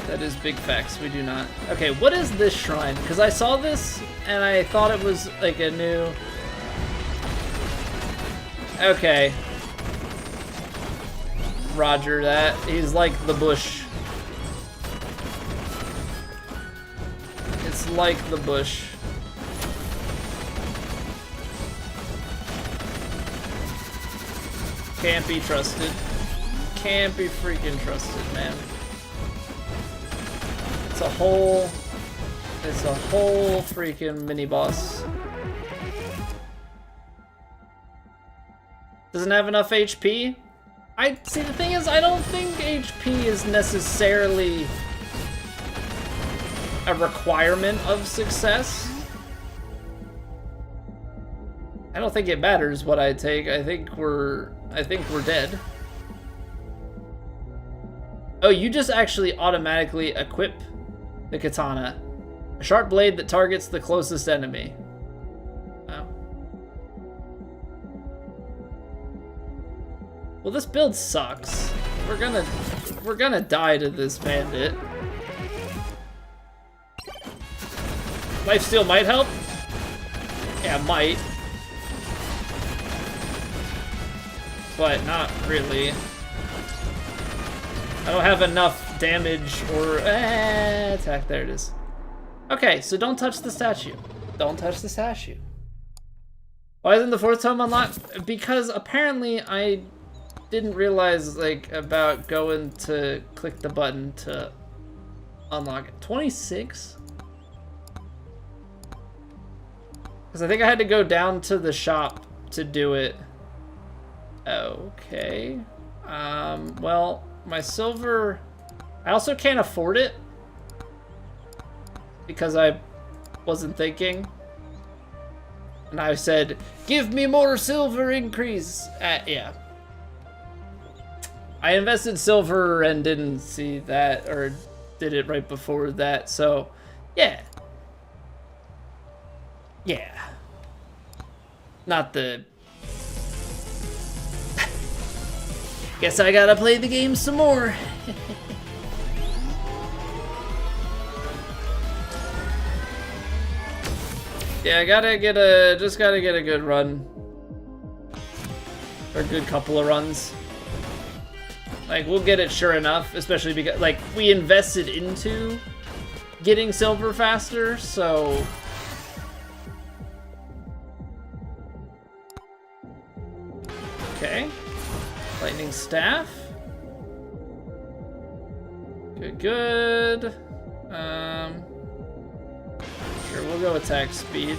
That is big facts. We do not. Okay, what is this shrine? Because I saw this and I thought it was like a new. Okay. Roger that. He's like the bush. It's like the bush. Can't be trusted. Can't be freaking trusted, man. It's a whole freaking mini boss. Doesn't have enough HP? I see, the thing is, I don't think HP is necessarily a requirement of success. I don't think it matters what I take. I think we're dead. Oh, you just actually automatically equip the katana. A sharp blade that targets the closest enemy. Oh. Well, this build sucks. We're gonna die to this bandit. Lifesteal might help? Yeah, might. But not really. I don't have enough damage or attack. There it is. Okay, so don't touch the statue. Don't touch the statue. Why isn't the fourth tome unlocked? Because apparently I didn't realize like about going to click the button to unlock it. 26? Because I think I had to go down to the shop to do it. Okay. Well, my silver... I also can't afford it. Because I wasn't thinking. And I said, give me more silver increase. Yeah. I invested silver and didn't see that, or did it right before that, so yeah. Yeah. Not the... Guess I gotta play the game some more. Yeah, I gotta get a, just gotta get a good run. Or a good couple of runs. Like, we'll get it sure enough, especially because, like, we invested into getting silver faster, so... Okay. Lightning Staff. Good, good. Sure, we'll go attack speed.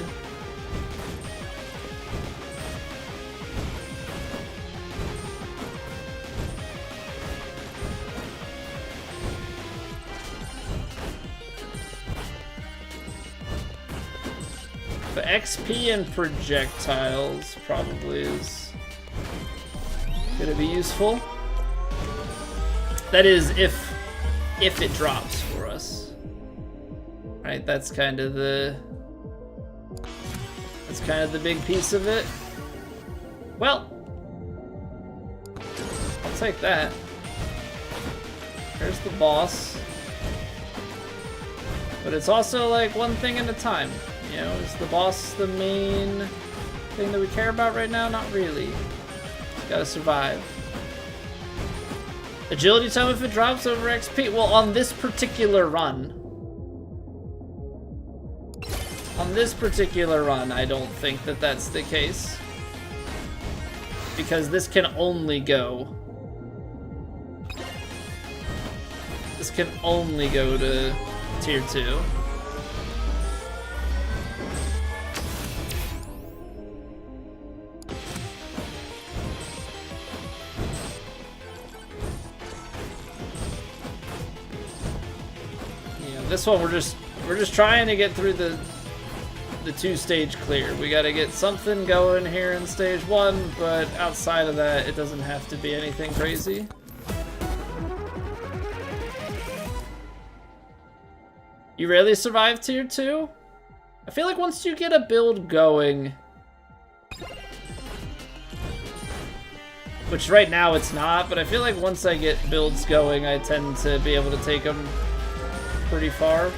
But XP and projectiles probably is gonna be useful. That is, if it drops for us. Right, that's kind of the big piece of it. Well, I'll take that. There's the boss. But it's also like one thing at a time. You know, is the boss the main thing that we care about right now? Not really. Gotta survive. Agility tome if it drops over XP. Well, on this particular run. On this particular run, I don't think that that's the case. Because this can only go... This can only go to tier 2. This one we're just trying to get through the 2-stage clear. We got to get something going here in stage 1, but outside of that, it doesn't have to be anything crazy. You rarely survive tier 2? I feel like once you get a build going, which right now it's not, but I feel like once I get builds going, I tend to be able to take them pretty far.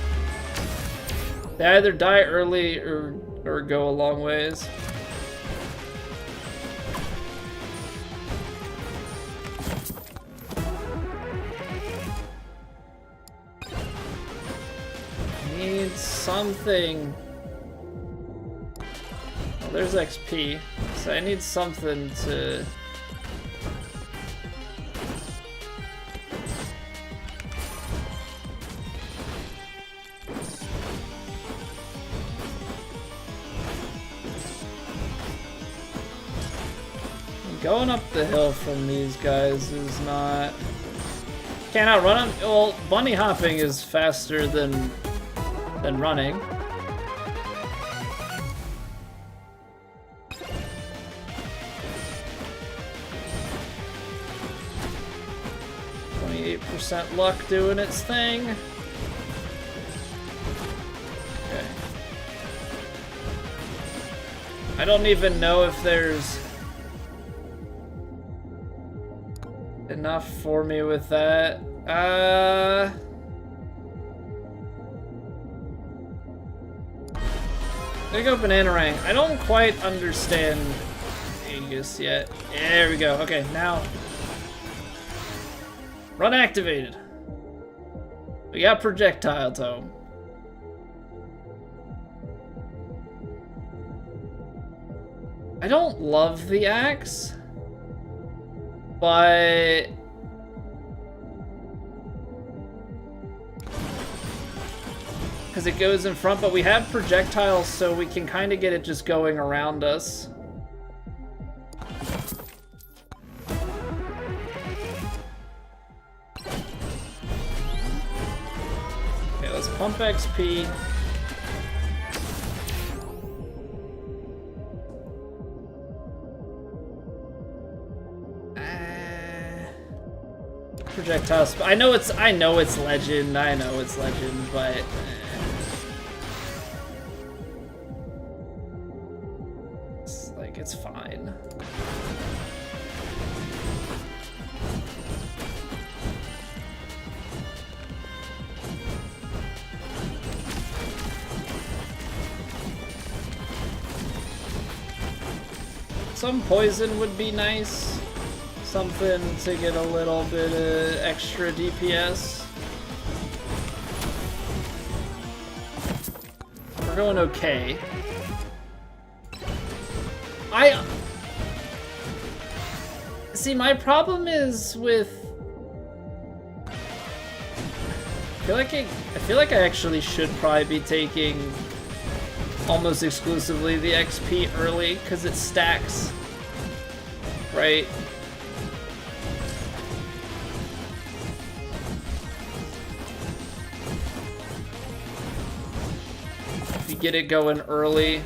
They either die early or go a long ways. Need something. Well, there's XP, so I need something to... Going up the hill from these guys is not... Can't outrun them? Well, bunny hopping is faster than than running. %, luck doing its thing. Okay. I don't even know if there's enough for me with that. There you go, Bananarang. I don't quite understand Aegis yet. There we go. Okay, now run activated. We got projectile tome. I don't love the axe, but because it goes in front, but we have projectiles, so we can kind of get it just going around us. Okay, let's pump XP. Projectiles. I know it's legend. I know it's legend, but it's like it's fine. Some poison would be nice. Something to get a little bit of extra DPS. We're going okay. See, my problem is with I feel like I actually should probably be taking almost exclusively the XP early because it stacks, right? Get it going early.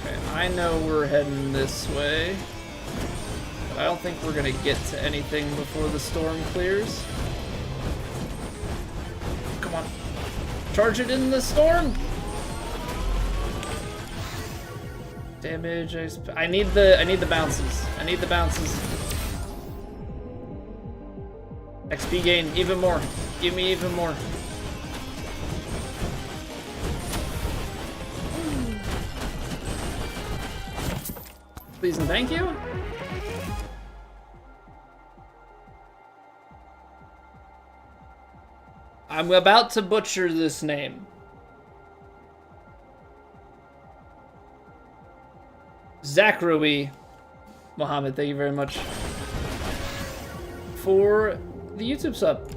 Okay, I know we're heading this way, but I don't think we're gonna get to anything before the storm clears. Come on, charge it in the storm. Damage. I need the bounces. I need the bounces. XP gain, even more. Give me even more. Please and thank you. I'm about to butcher this name. Zachary Mohammed, thank you very much for the YouTube sub.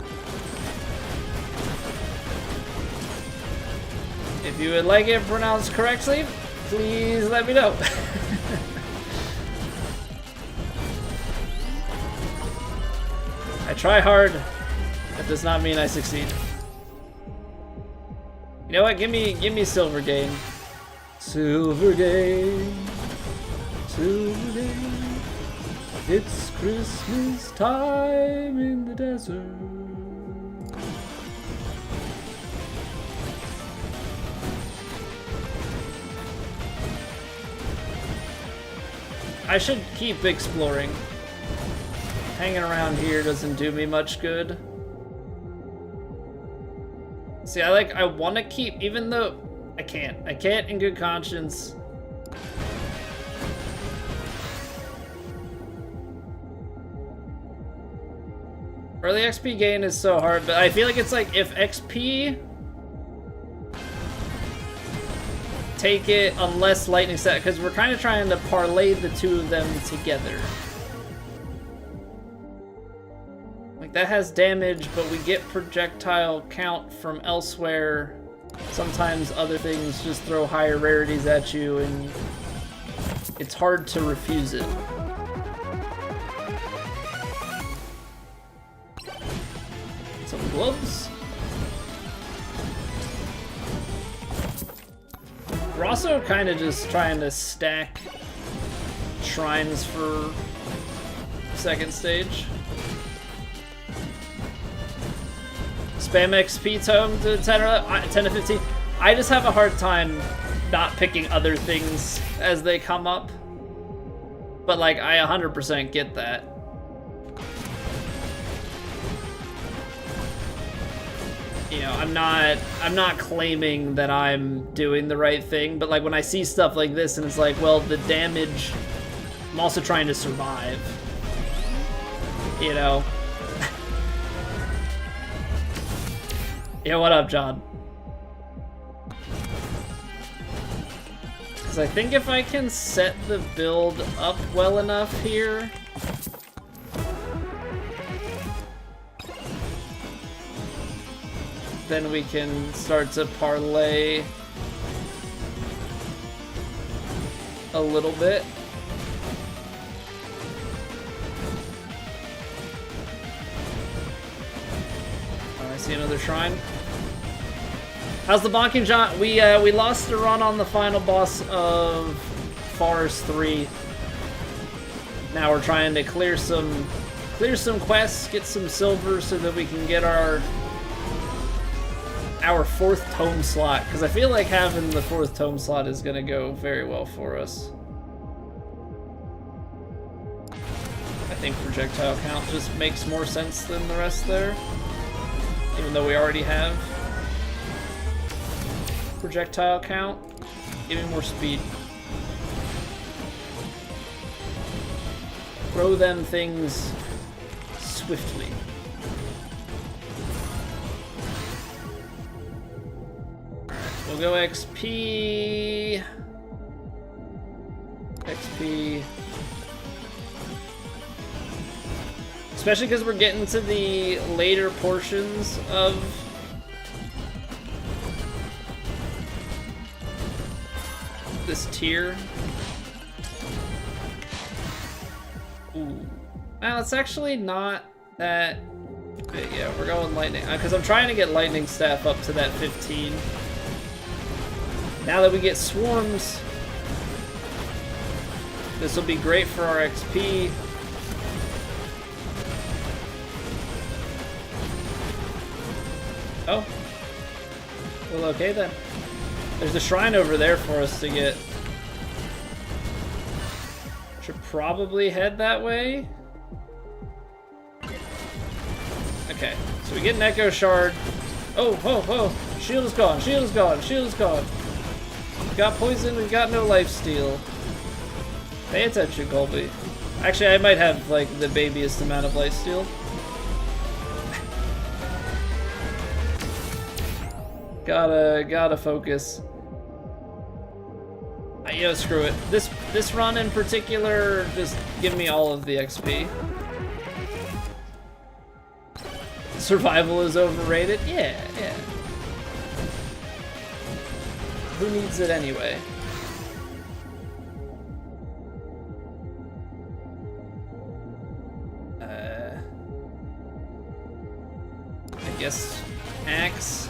If you would like it pronounced correctly, please let me know. I try hard. That does not mean I succeed. You know what? Give me silver game. Silver game. Silver game. It's Christmas time in the desert. I should keep exploring. Hanging around here doesn't do me much good. See, I want to keep, even though I can't in good conscience. Early XP gain is so hard, but I feel like it's like if XP take it unless lightning set, because we're kind of trying to parlay the two of them together. Like that has damage, but we get projectile count from elsewhere. Sometimes other things just throw higher rarities at you, and it's hard to refuse it. We're also kind of just trying to stack shrines for second stage. Spam XP tome to 10 to 15. I just have a hard time not picking other things as they come up. But like, I 100% get that. You know, I'm not claiming that I'm doing the right thing, but like when I see stuff like this and it's like, well, the damage, I'm also trying to survive. You know? Yeah, what up, John? Because I think if I can set the build up well enough here, then we can start to parlay a little bit. Oh, I see another shrine. How's the bonking, John? We lost the run on the final boss of Forest 3. Now we're trying to clear some quests, get some silver so that we can get our 4th tome slot, because I feel like having the 4th tome slot is going to go very well for us. I think projectile count just makes more sense than the rest there, even though we already have projectile count. Give me more speed. Throw them things swiftly. We'll go XP. XP. Especially because we're getting to the later portions of this tier. Ooh. Well, it's actually not that big. Yeah, we're going lightning. Because I'm trying to get lightning staff up to that 15. Now that we get swarms, this will be great for our XP. Oh. Well, okay then. There's a shrine over there for us to get. Should probably head that way. Okay, so we get an Echo Shard. Oh, oh, oh. Shield is gone, shield is gone, shield is gone. We got poison, we got no lifesteal. Pay attention, Colby. Actually, I might have, like, the babiest amount of lifesteal. Gotta focus. You know, screw it. This run in particular, just give me all of the XP. Survival is overrated? Yeah, yeah. Who needs it anyway? I guess axe.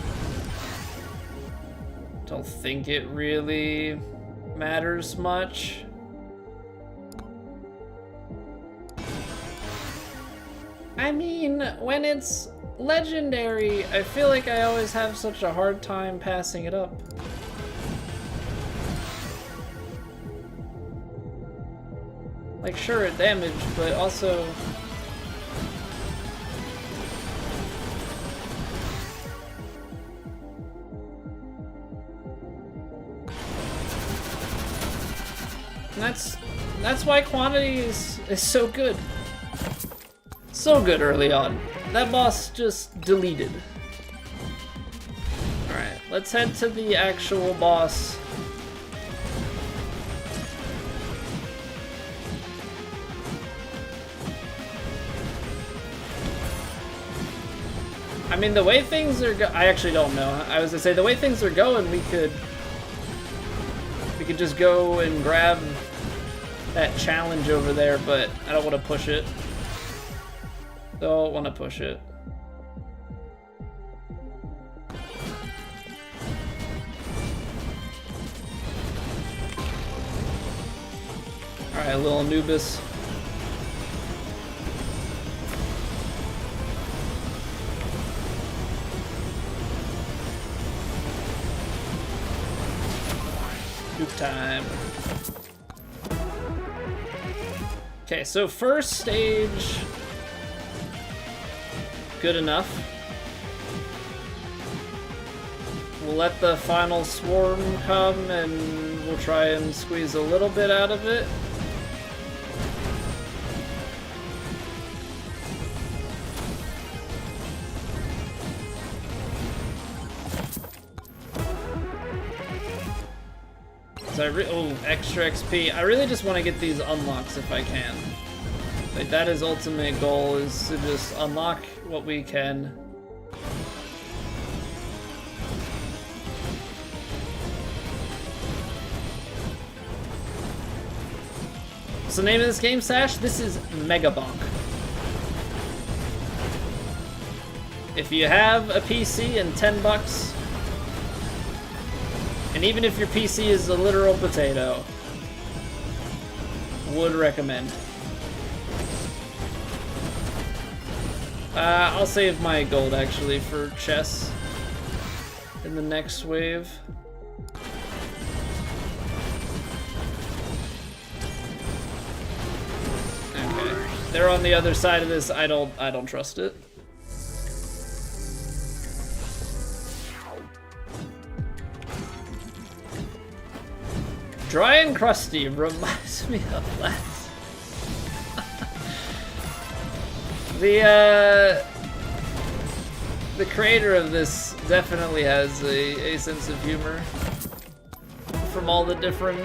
Don't think it really matters much. I mean, when it's legendary, I feel like I always have such a hard time passing it up. Like, sure, it damaged, but also... That's why quantity is so good. So good early on. That boss just deleted. Alright, let's head to the actual boss. I mean, the way things are I actually don't know. I was gonna say, the way things are going, we could just go and grab that challenge over there, but I don't want to push it. Don't want to push it. Alright, little Anubis. Goop time. Okay, so first stage, good enough. We'll let the final swarm come and we'll try and squeeze a little bit out of it. Oh, extra XP. I really just want to get these unlocks if I can. Like, that is ultimate goal, is to just unlock what we can. What's the name of this game, Sash? This is Megabonk. If you have a PC and 10 bucks, and even if your PC is a literal potato, would recommend. I'll save my gold actually for chess in the next wave. Okay, they're on the other side of this. I don't trust it. Dry and crusty reminds me of last. The creator of this definitely has a sense of humor from all the different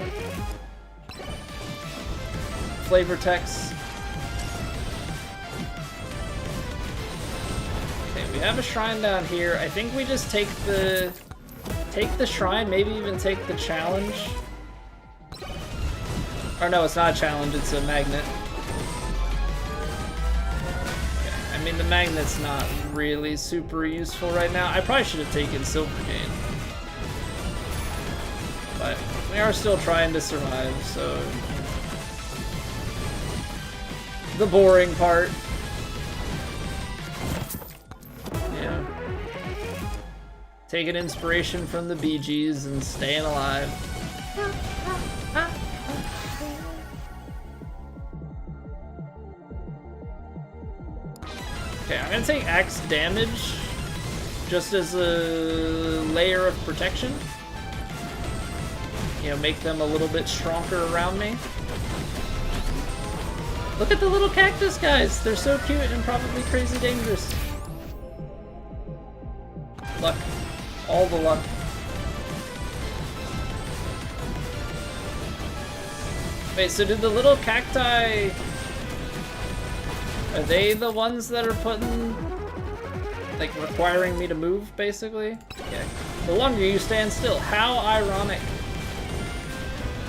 flavor texts. Okay, we have a shrine down here. I think we just take the shrine, maybe even take the challenge. Or no, it's not a challenge, it's a magnet. Okay. I mean, the magnet's not really super useful right now. I probably should have taken Silvergate. But we are still trying to survive, so... The boring part. Yeah. Taking inspiration from the Bee Gees and staying alive. Okay, I'm gonna take axe damage just as a layer of protection. You know, make them a little bit stronger around me. Look at the little cactus guys! They're so cute and probably crazy dangerous. Luck. All the luck. Wait, so did the little cacti... Are they the ones that are putting, like, requiring me to move, basically? Okay. The longer you stand still. How ironic.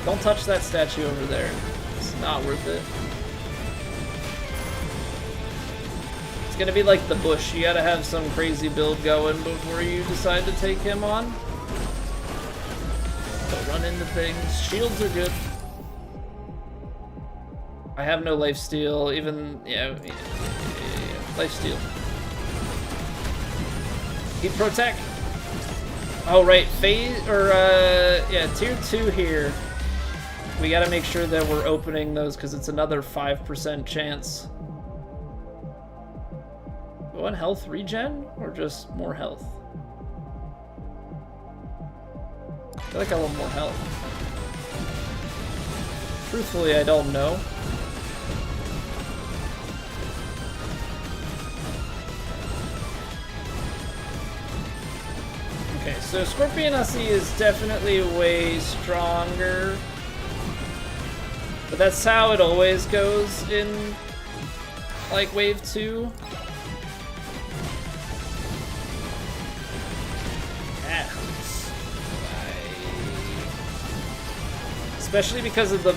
Don't touch that statue over there. It's not worth it. It's gonna be like the bush. You gotta have some crazy build going before you decide to take him on. Don't run into things. Shields are good. I have no lifesteal, even, yeah, lifesteal. Keep protect. Oh, right, phase, or, yeah, tier 2 here. We gotta make sure that we're opening those, because it's another 5% chance. 1 health regen, or just more health? I feel like I want more health. Truthfully, I don't know. Okay, so Scorpion Hussy is definitely way stronger. But that's how it always goes in, like, wave 2. Especially because of the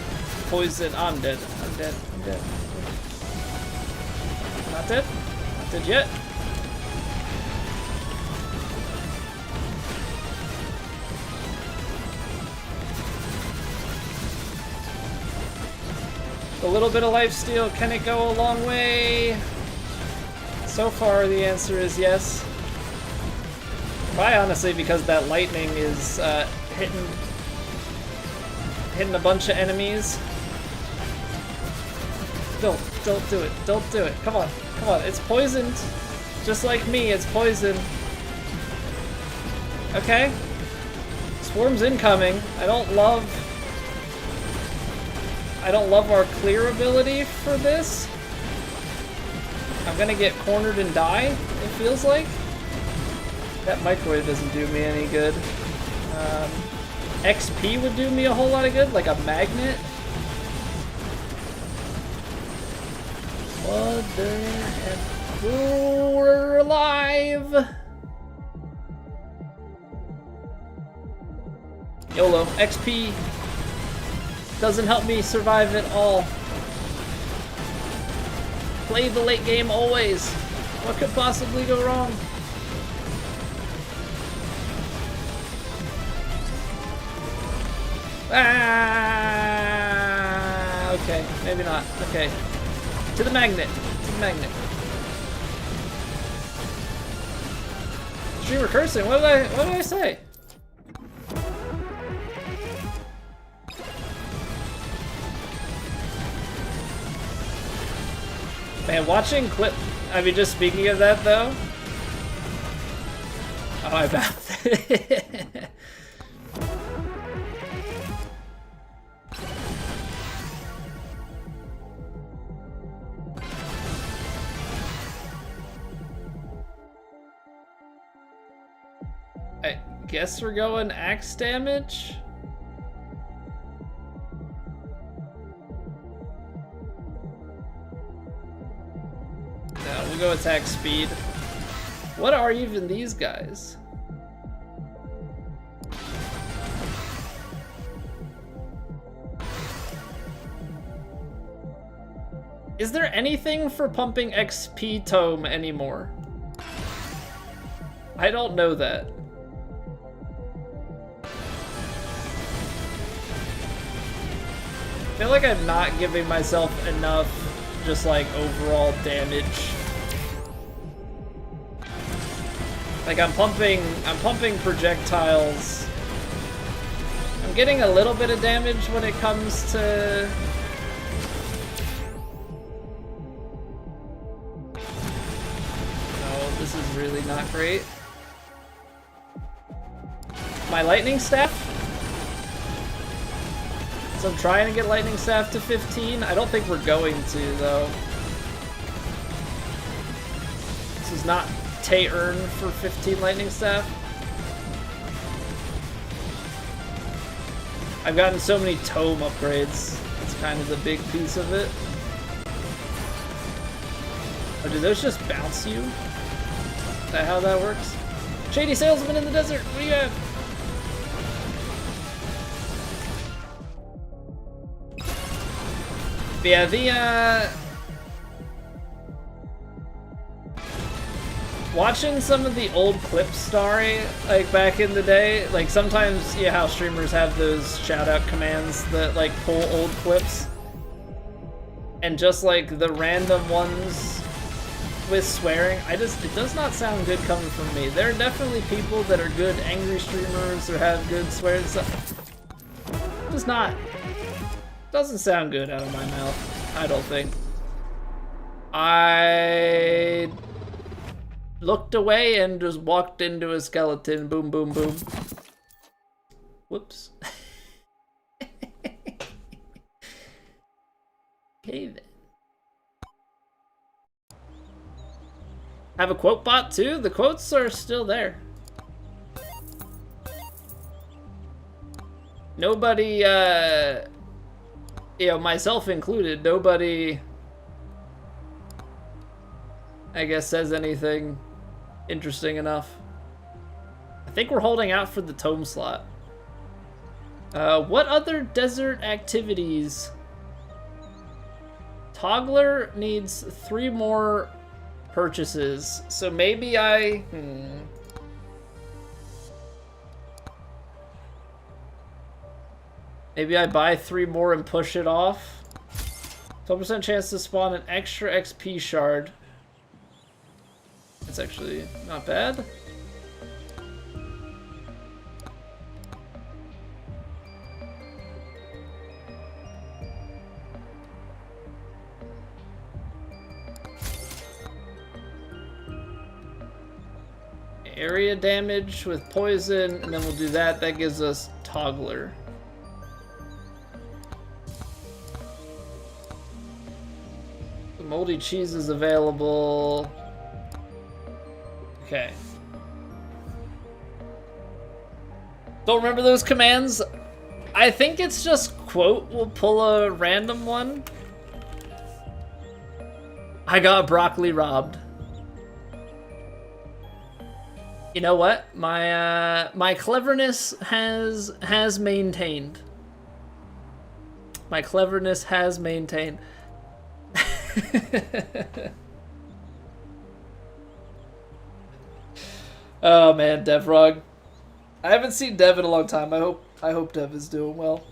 poison. I'm dead. I'm dead. I'm dead. Not dead? Not dead yet. A little bit of lifesteal, can it go a long way? So far, the answer is yes. Probably honestly because that lightning is hitting a bunch of enemies. Don't do it. Don't do it. Come on. Come on. It's poisoned. Just like me, it's poisoned. Okay. Swarm's incoming. I don't love our clear ability for this. I'm gonna get cornered and die, it feels like. That microwave doesn't do me any good. XP would do me a whole lot of good, like a magnet. Mother and we're alive! YOLO. XP doesn't help me survive at all. Play the late game always. What could possibly go wrong? Ah, okay, maybe not. Okay. To the magnet. To the magnet. Streamer cursing. What did I say? Man, watching clip. I mean, just speaking of that though. Oh, I bet. I guess we're going axe damage. No, we'll go attack speed. What are even these guys? Is there anything for pumping XP tome anymore? I don't know that. I feel like I'm not giving myself enough just like overall damage. Like I'm pumping projectiles. I'm getting a little bit of damage when it comes to oh, this is really not great. My lightning staff? So I'm trying to get lightning staff to 15. I don't think we're going to though. This is not Tay-earn for 15 lightning staff. I've gotten so many tome upgrades. It's kind of the big piece of it. Oh, do those just bounce you? Is that how that works? Shady salesman in the desert, what do you have? But yeah, watching some of the old clips, Starry, like back in the day, like sometimes, yeah, how streamers have those shout out commands that like pull old clips. And just like the random ones with swearing, it does not sound good coming from me. There are definitely people that are good angry streamers or have good swearing stuff. Doesn't sound good out of my mouth, I don't think. I looked away and just walked into a skeleton. Boom, boom, boom. Whoops. Okay then. Have a quote bot too? The quotes are still there. Nobody, you know, myself included, nobody, I guess, says anything interesting enough. I think we're holding out for the tome slot. What other desert activities? Toggler needs 3 more purchases, so maybe maybe I buy 3 more and push it off. 12% chance to spawn an extra XP shard. That's actually not bad. Area damage with poison, and then we'll do that. That gives us Toggler. The moldy cheese is available. Okay. Don't remember those commands. I think it's just quote. We'll pull a random one. I got broccoli robbed. You know what? My cleverness has maintained. My cleverness has maintained. Oh man, Devrog. I haven't seen Dev in a long time. I hope Dev is doing well.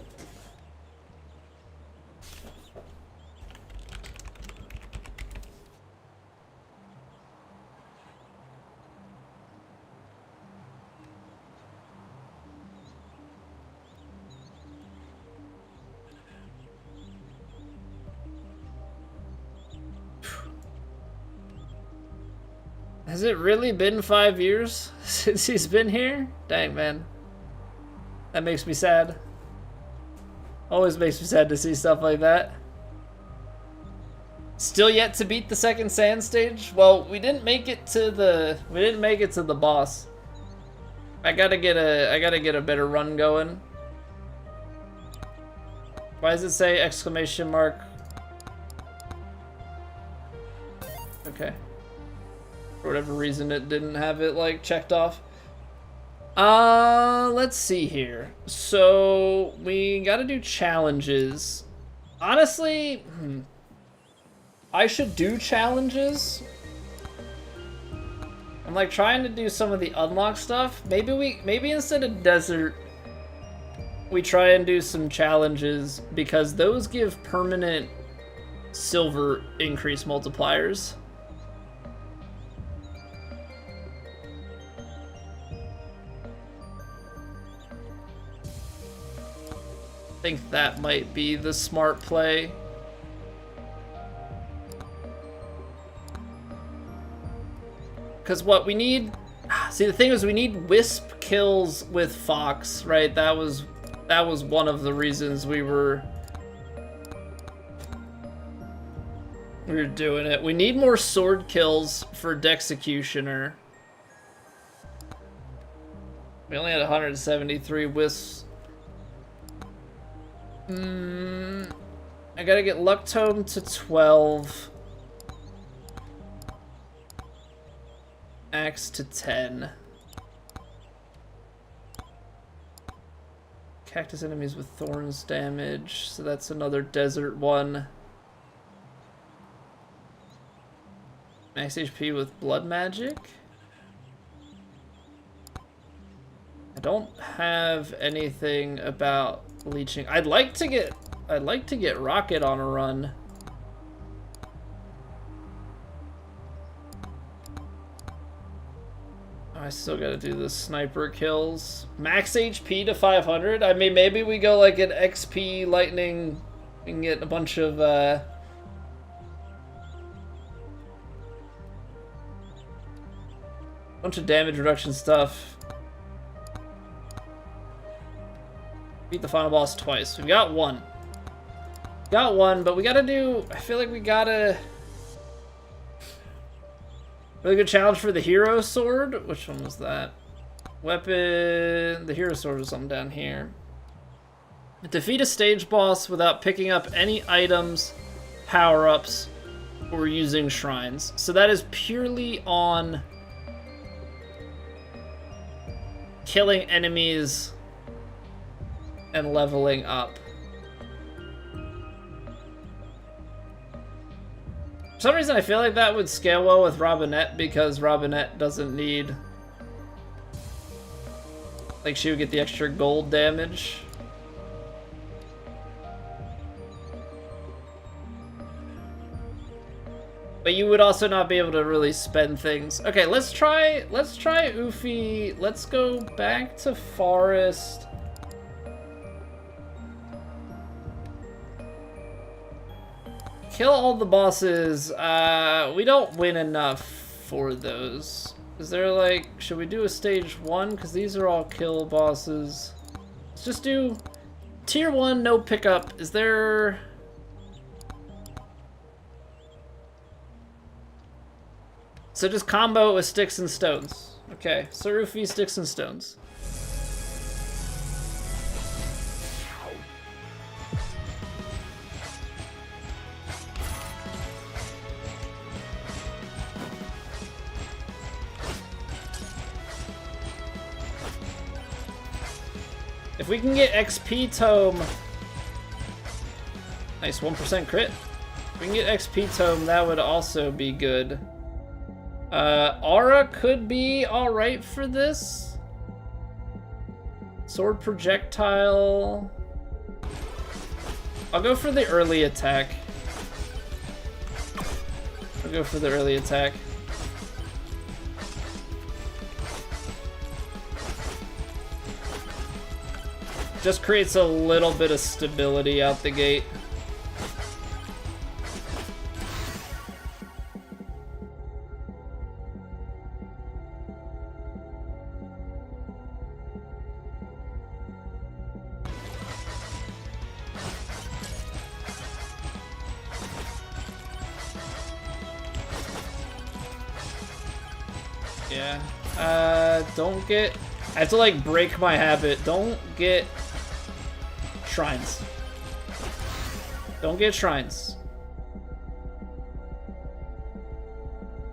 Has it really been 5 years since he's been here? Dang, man. That makes me sad. Always makes me sad to see stuff like that. Still yet to beat the second sand stage? Well, we didn't make it to the boss. I gotta get a better run going. Why does it say exclamation mark? Okay. For whatever reason, it didn't have it, like, checked off. Let's see here. So, we gotta do challenges. Honestly, I should do challenges. I'm, like, trying to do some of the unlock stuff. Maybe instead of desert, we try and do some challenges, because those give permanent silver increase multipliers. I think that might be the smart play. Because what we need... See, the thing is, we need Wisp kills with Fox, right? That was one of the reasons we were doing it. We need more sword kills for Dexecutioner. We only had 173 Wisps. I gotta get Luck Tome to 12. Axe to 10. Cactus enemies with thorns damage, so that's another desert one. Max HP with blood magic. I don't have anything about leeching. I'd like to get Rocket on a run. I still gotta do the sniper kills. Max HP to 500. I mean, maybe we go like an XP lightning and get a bunch of damage reduction stuff. Beat the final boss twice. We've got one. Got one, but we gotta do... I feel like we gotta... Really good challenge for the hero sword. Which one was that? Weapon... The hero sword was something down here. Defeat a stage boss without picking up any items, power-ups, or using shrines. So that is purely on... killing enemies... and leveling up. For some reason, I feel like that would scale well with Robinette, because Robinette doesn't need... Like, she would get the extra gold damage. But you would also not be able to really spend things. Okay, let's try Oofy. Let's go back to Forest. Kill all the bosses. We don't win enough for those. Is there like, should we do a stage 1? Because these are all kill bosses. Let's just do tier 1, no pickup. Is there... So just combo with sticks and stones. Okay, so Rufy, sticks and stones. If we can get XP Tome... Nice, 1% crit. If we can get XP Tome, that would also be good. Aura could be alright for this. Sword projectile. I'll go for the early attack. I'll go for the early attack. Just creates a little bit of stability out the gate. Yeah. Don't get... I have to, like, break my habit. Don't get shrines. Don't get shrines.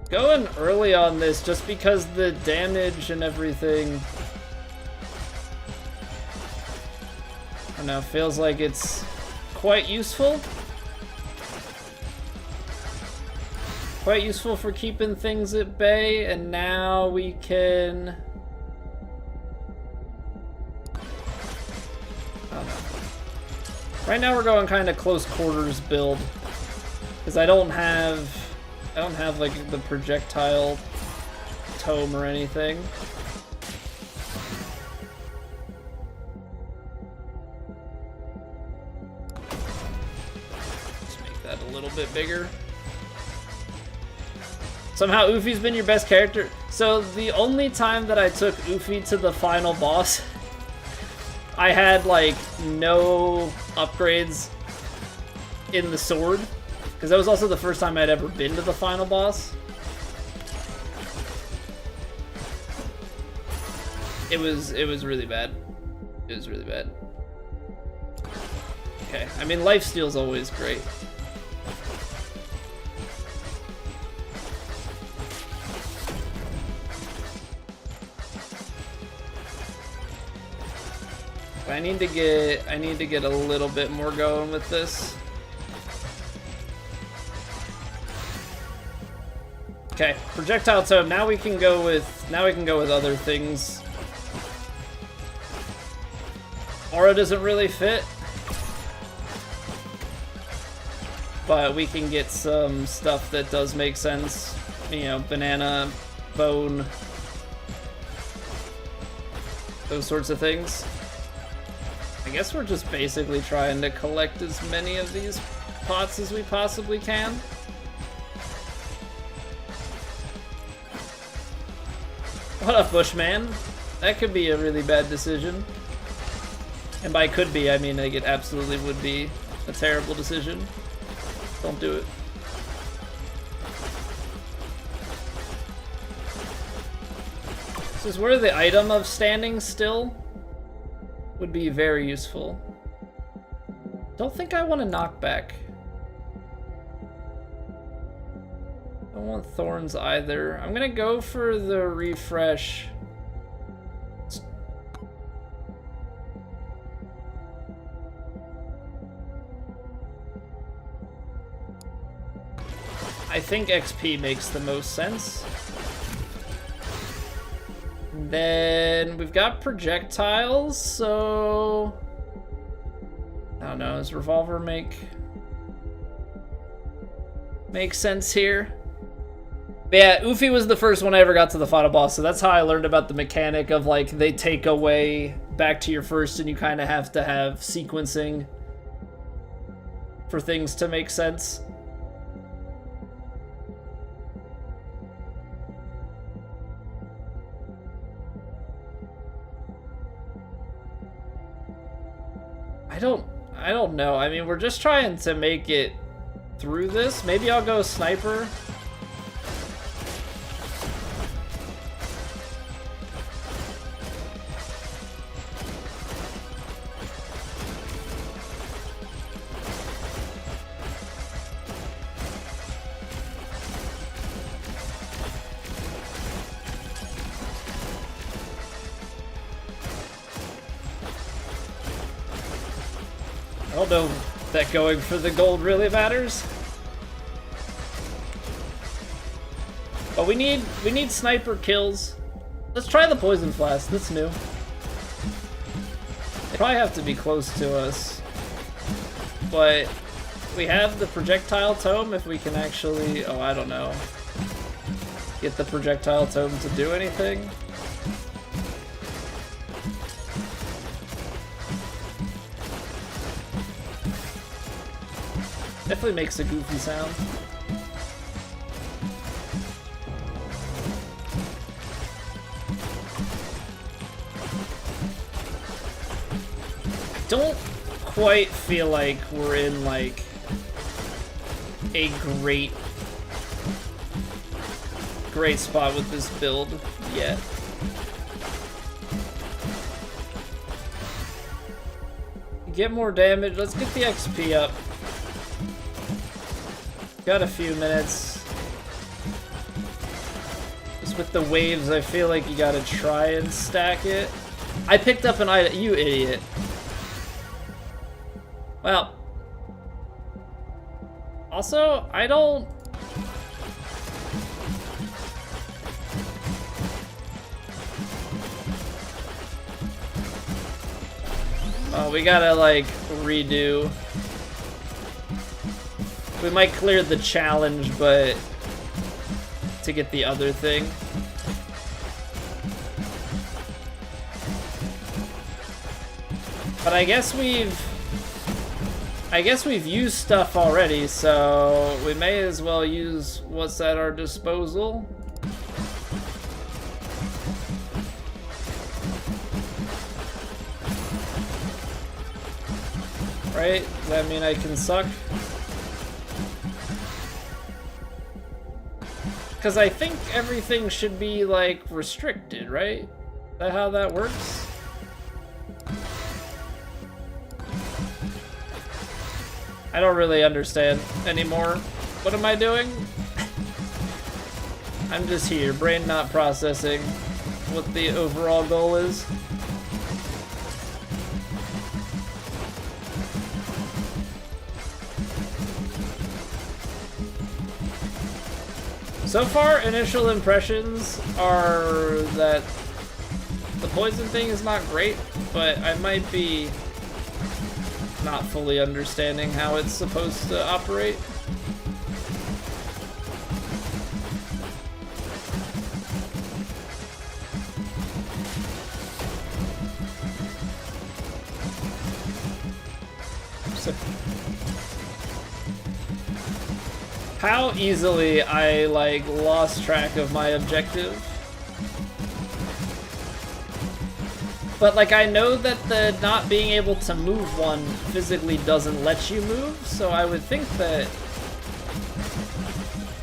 Going early on this just because the damage and everything... I don't know, feels like it's quite useful. Quite useful for keeping things at bay, and now we can... I don't know. Right now we're going kind of close quarters build, because I don't have like the projectile tome or anything. Let's make that a little bit bigger. Somehow Oofy's been your best character. So the only time that I took Oofy to the final boss, I had like no upgrades in the sword. Because that was also the first time I'd ever been to the final boss. It was really bad. It was really bad. Okay, I mean lifesteal's always great. I need to get a little bit more going with this. Okay, projectile tome. Now we can go with other things. Aura doesn't really fit, but we can get some stuff that does make sense. You know, banana, bone, those sorts of things. I guess we're just basically trying to collect as many of these pots as we possibly can. What up, Bushman? That could be a really bad decision. And by could be, I mean like it absolutely would be a terrible decision. Don't do it. This is where the item of standing still would be very useful. Don't think I want to knock back. I don't want thorns either. I'm gonna go for the refresh. I think XP makes the most sense. Then we've got projectiles, so I don't know, does revolver make sense here? But yeah, Ufi was the first one I ever got to the final boss, so that's how I learned about the mechanic of, like, they take away back to your first and you kind of have to have sequencing for things to make sense. I don't know. I mean, we're just trying to make it through this. Maybe I'll go sniper. I don't know that going for the gold really matters. But we need sniper kills. Let's try the poison blast. That's new. They probably have to be close to us. But we have the projectile tome if we can actually, oh, I don't know, get the projectile tome to do anything. Definitely makes a goofy sound. Don't quite feel like we're in, like, a great spot with this build yet. Get more damage. Let's get the XP up. Got a few minutes. Just with the waves, I feel like you gotta try and stack it. I picked up an item. You idiot. Well. Also, I don't... Oh, we gotta, like, redo. We might clear the challenge, but to get the other thing. But I guess we've used stuff already, so we may as well use what's at our disposal. Right? Does that mean I can suck? Because I think everything should be, like, restricted, right? Is that how that works? I don't really understand anymore. What am I doing? I'm just here, brain not processing what the overall goal is. So far, initial impressions are that the poison thing is not great, but I might be not fully understanding how it's supposed to operate. So, how easily I, like, lost track of my objective. But, like, I know that the not being able to move one physically doesn't let you move, so I would think that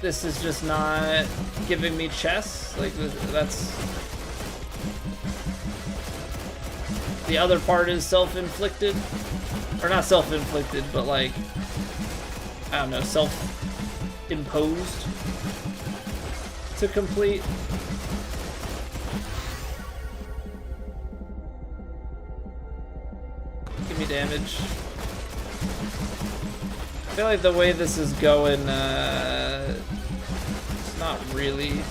this is just not giving me chess. Like, that's... The other part is self-inflicted. Or not self-inflicted, but, like, I don't know, self-imposed to complete. Give me damage. I feel like the way this is going, it's not really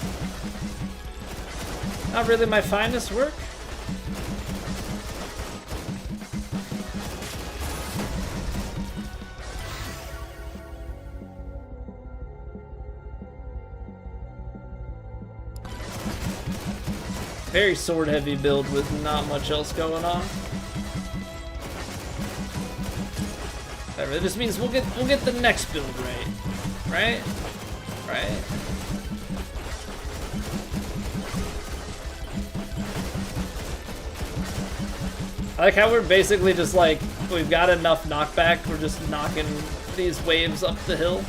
my finest work. Very sword heavy build with not much else going on. Whatever, it just means we'll get the next build right. Right? Right. I like how we're basically just like, we've got enough knockback, we're just knocking these waves up the hill.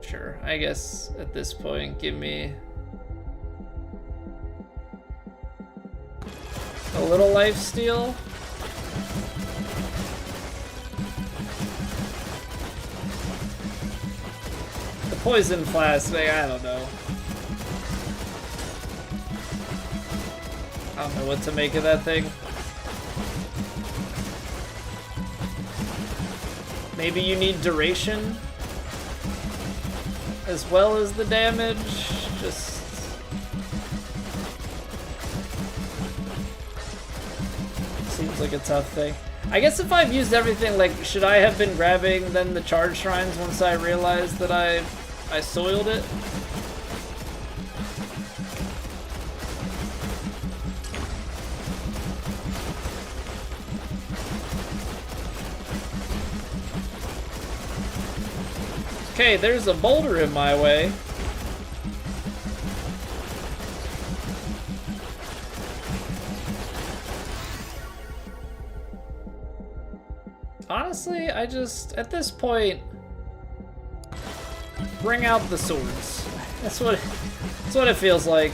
Sure, I guess at this point, give me a little lifesteal. The poison flask, like, I don't know. I don't know what to make of that thing. Maybe you need duration as well as the damage. Just seems like a tough thing. I guess if I've used everything, like, should I have been grabbing then the charge shrines once I realized that I soiled it? Okay, there's a boulder in my way. Honestly, I just, at this point, bring out the swords. That's what it feels like.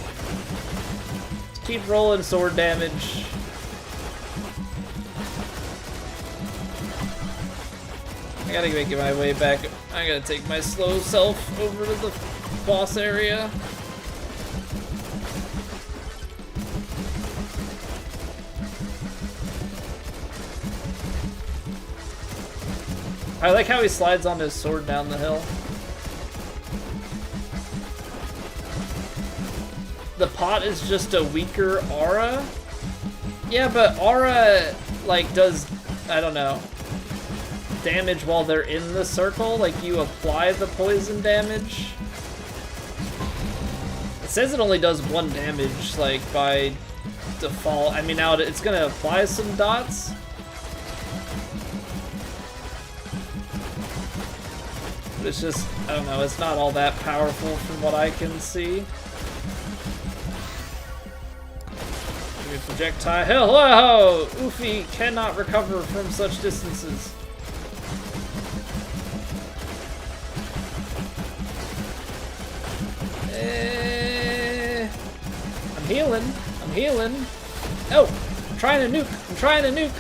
Just keep rolling sword damage. I gotta make my way back. I gotta take my slow self over to the boss area. I like how he slides on his sword down the hill. The pot is just a weaker aura? Yeah, but aura, like, does, I don't know, damage while they're in the circle, like you apply the poison damage. It says it only does 1 damage, like, by default. I mean, now it's gonna apply some dots. But it's just, I don't know, it's not all that powerful from what I can see. Give me projectile. Hello! Ufi cannot recover from such distances. I'm healing. I'm healing. Oh! I'm trying to nuke. I'm trying to nuke.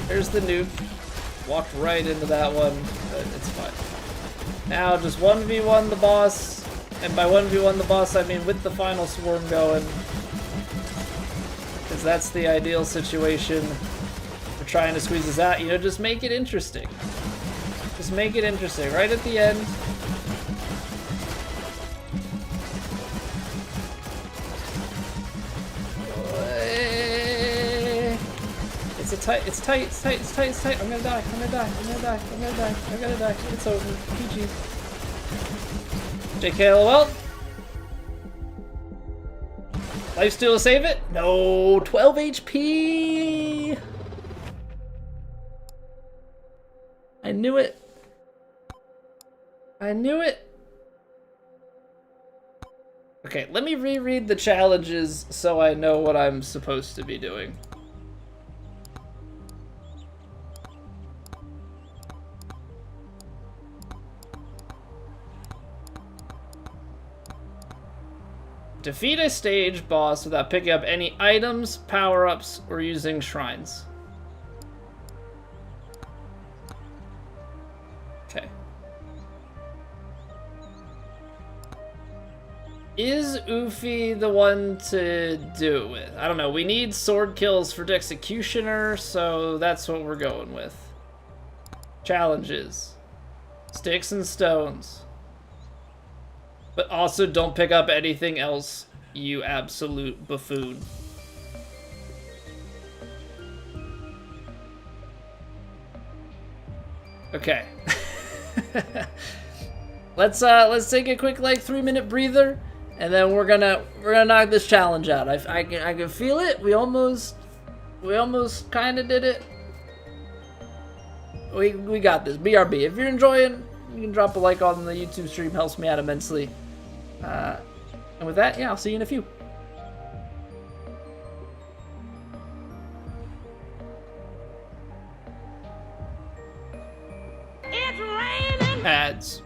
There's the nuke. Walked right into that one, but it's fine. Now just 1v1 the boss. And by 1v1 the boss, I mean with the final swarm going. Because that's the ideal situation. We're trying to squeeze this out. You know, just make it interesting. Just make it interesting. Right at the end. It's tight, it's tight, it's tight, it's tight, it's tight. I'm gonna die, I'm gonna die, I'm gonna die, I'm gonna die, I'm gonna die. It's over. PG. JK LOL. Lifesteal to save it? No, 12 HP. I knew it. I knew it. Okay, let me reread the challenges so I know what I'm supposed to be doing. Defeat a stage boss without picking up any items, power-ups, or using shrines. Okay. Is Ufi the one to do it with? I don't know. We need sword kills for the Executioner, so that's what we're going with. Challenges. Sticks and stones. But also don't pick up anything else You absolute buffoon. Okay. Let's take a quick like 3-minute breather, and then we're gonna knock this challenge out. I can feel it. We almost kind of did it. We got this. BRB. If you're enjoying, you can drop a like on the YouTube stream. Helps me out immensely. And with that, yeah, I'll see you in a few. It's raining. Ads.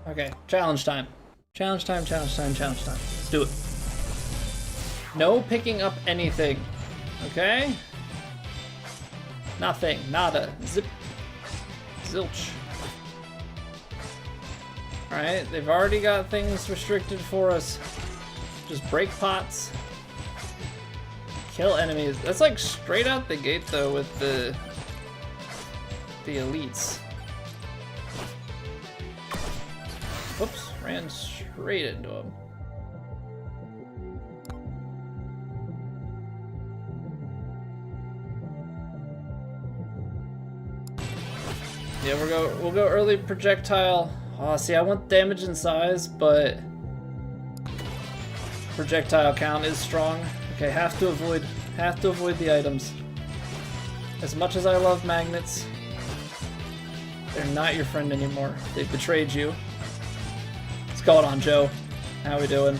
Okay, challenge time. Challenge time, challenge time, challenge time. Let's do it. No picking up anything. Okay? Nothing. Nada. Zip. Zilch. Alright, they've already got things restricted for us. Just break pots. Kill enemies. That's like straight out the gate though with the elites. Whoops, ran straight into him. Yeah, we'll go early projectile. Oh, see, I want damage and size, but projectile count is strong. Okay, have to avoid the items. As much as I love magnets, they're not your friend anymore. They've betrayed you. What's going on, Joe? How we doing?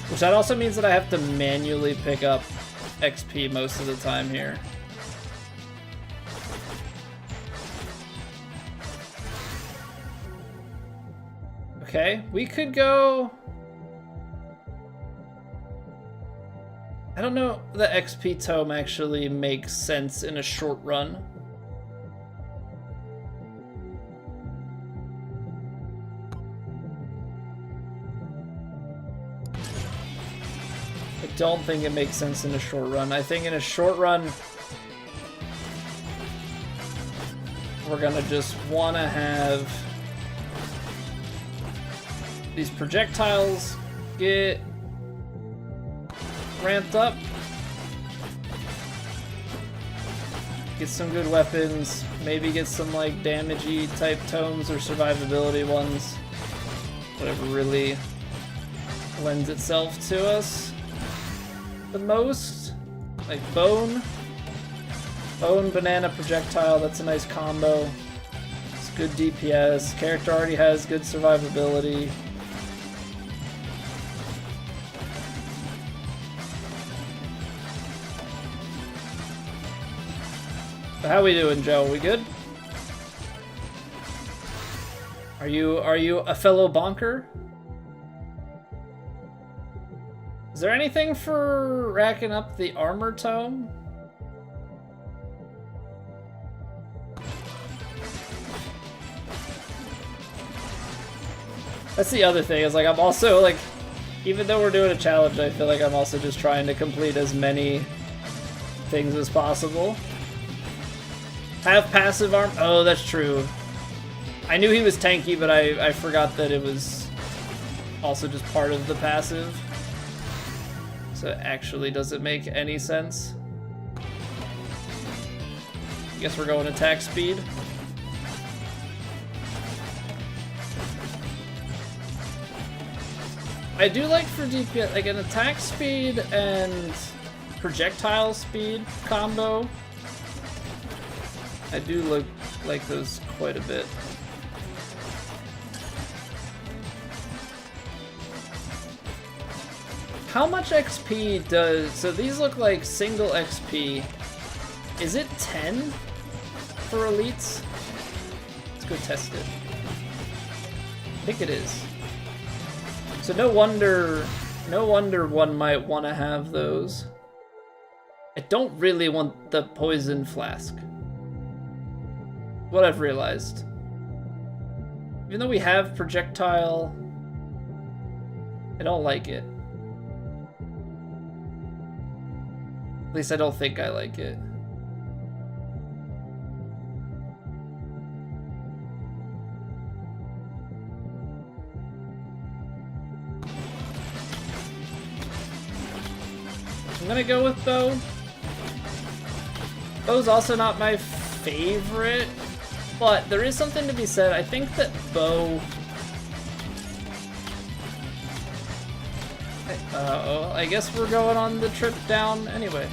Which that also means that I have to manually pick up XP most of the time here. Okay, we could go... I don't know if the XP tome actually makes sense in a short run. I don't think it makes sense in a short run. I think in a short run, we're gonna just wanna have these projectiles get ramped up. Get some good weapons. Maybe get some like damagey type tomes or survivability ones. Whatever really lends itself to us the most. Like bone, banana, projectile. That's a nice combo. It's good DPS. Character already has good survivability. So how we doing, Joe? We good? Are you a fellow bonker? Is there anything for racking up the armor tome? That's the other thing, is like I'm also like, even though we're doing a challenge, I feel like I'm also just trying to complete as many things as possible. Have passive arm. Oh, that's true. I knew he was tanky, but I forgot that it was also just part of the passive. So it actually doesn't make any sense. I guess we're going attack speed. I do like for DPS, like an attack speed and projectile speed combo. I do look like those quite a bit. How much XP does... So these look like single XP. Is it 10 for elites? Let's go test it. I think it is. So no wonder one might want to have those. I don't really want the poison flask. What I've realized. Even though we have projectile, I don't like it. At least I don't think I like it. I'm gonna go with bow. Bow's also not my favorite, but there is something to be said. I think that bow... I guess we're going on the trip down anyway.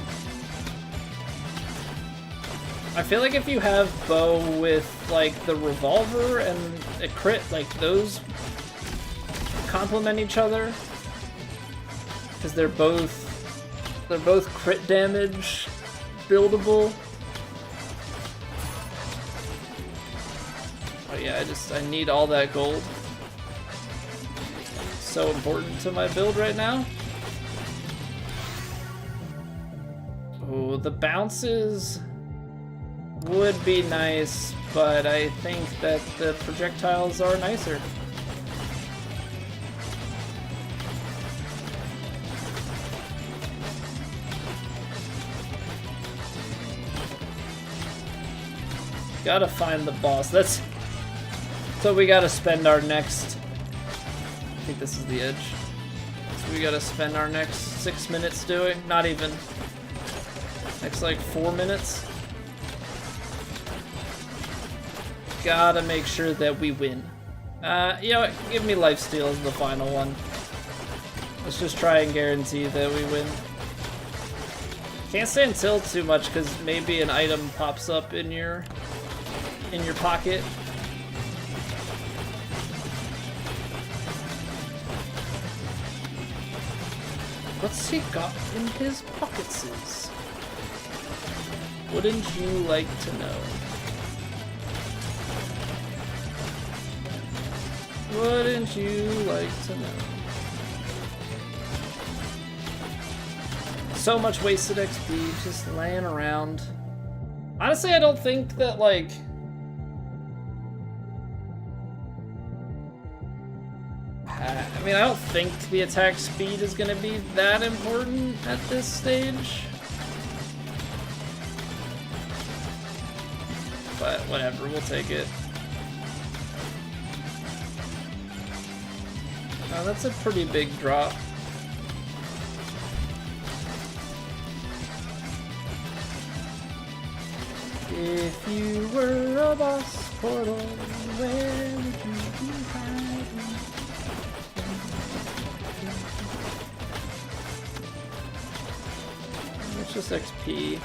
I feel like if you have bow with like the revolver and a crit, like those complement each other, because they're both crit damage buildable. Oh yeah, I need all that gold. So important to my build right now. Oh, the bounces would be nice, but I think that the projectiles are nicer. Gotta find the boss. That's so we gotta spend our next... I think this is the edge. So we gotta spend our next 6 minutes doing, not even, next like 4 minutes. Gotta make sure that we win. You know what, give me lifesteal as the final one. Let's just try and guarantee that we win. Can't stand still too much because maybe an item pops up in your pocket. What's he got in his pockets? Wouldn't you like to know? Wouldn't you like to know? So much wasted XP just laying around. Honestly, I don't think that, like... I mean, I don't think the attack speed is going to be that important at this stage. But whatever, we'll take it. Oh, that's a pretty big drop. If you were a boss portal, where would you be hiding? It's just XP.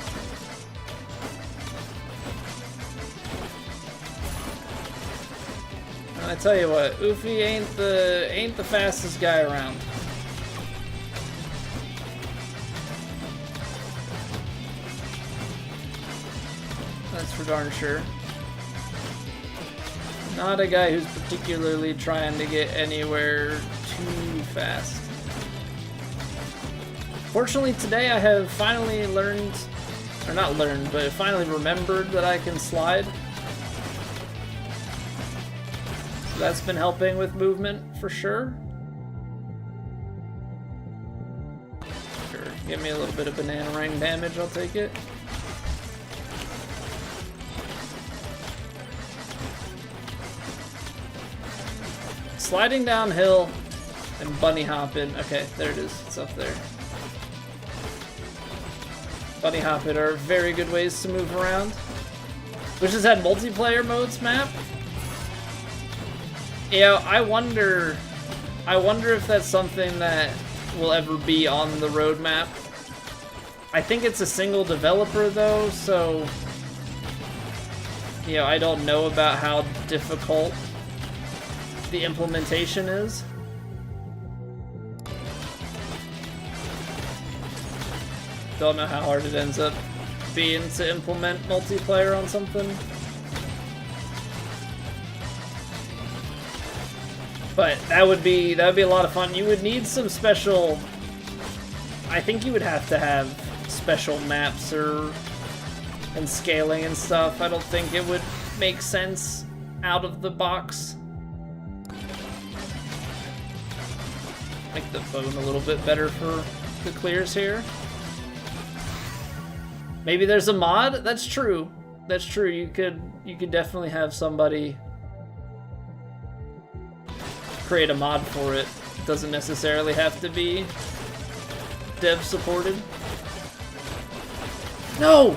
I tell you what, Oofy ain't the fastest guy around. That's for darn sure. Not a guy who's particularly trying to get anywhere too fast. Fortunately today I have finally learned, or not learned, but finally remembered that I can slide. So that's been helping with movement for sure. Sure, give me a little bit of banana ring damage, I'll take it. Sliding downhill and bunny hopping. Okay, there it is. It's up there. Bunny hopping are very good ways to move around. Which has had multiplayer modes map. Yeah, I wonder if that's something that will ever be on the roadmap. I think it's a single developer though, so you know, I don't know about how difficult the implementation is. Don't know how hard it ends up being to implement multiplayer on something. But that would be a lot of fun. You would need some special, I think you would have to have special maps and scaling and stuff. I don't think it would make sense out of the box. Make the phone a little bit better for the clears here. Maybe there's a mod? That's true. That's true. You could definitely have somebody create a mod for it. It doesn't necessarily have to be dev supported. No!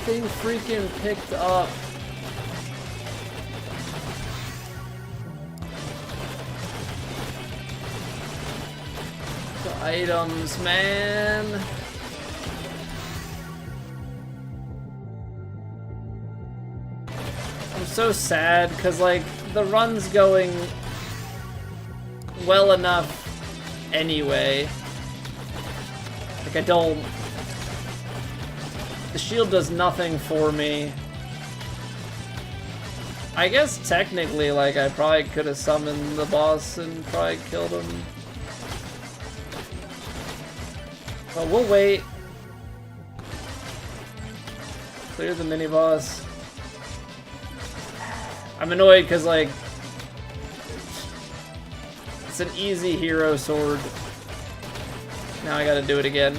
Thing freaking picked up. The items, man. I'm so sad because, like, the run's going well enough anyway. Like, I don't... The shield does nothing for me. I guess technically, like, I probably could have summoned the boss and probably killed him. But we'll wait. Clear the mini-boss. I'm annoyed because, like, it's an easy hero sword. Now I gotta do it again.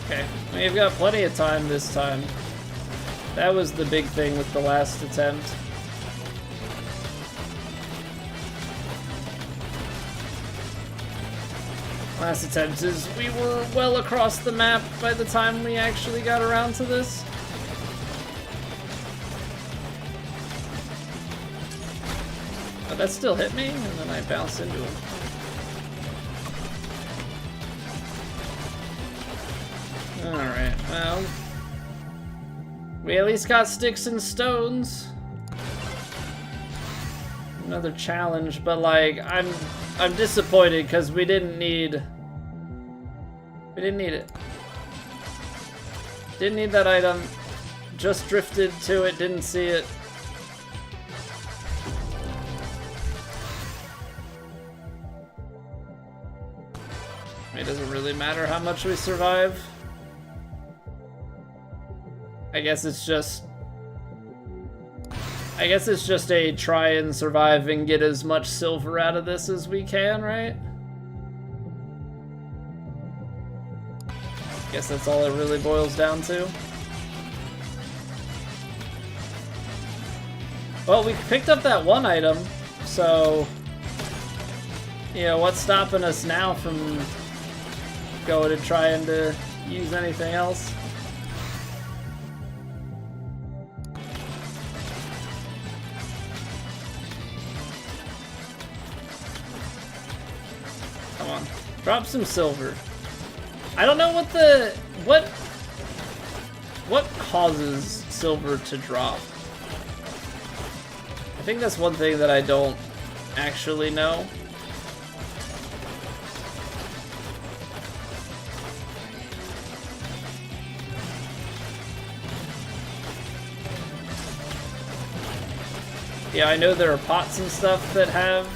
Okay, we've got plenty of time this time. That was the big thing with the last attempt. Last attempt is we were well across the map by the time we actually got around to this. But that still hit me, and then I bounced into him. Alright, well, We at least got sticks and stones. Another challenge, but like I'm disappointed because we didn't need it. Didn't need that item. Just drifted to it, didn't see it. It doesn't really matter how much we survive. I guess it's just a try and survive and get as much silver out of this as we can, right? Guess that's all it really boils down to. Well, we picked up that one item, so you know, what's stopping us now from going and trying to use anything else? Come on, drop some silver. I don't know what causes silver to drop. I think that's one thing that I don't actually know. Yeah, I know there are pots and stuff that have,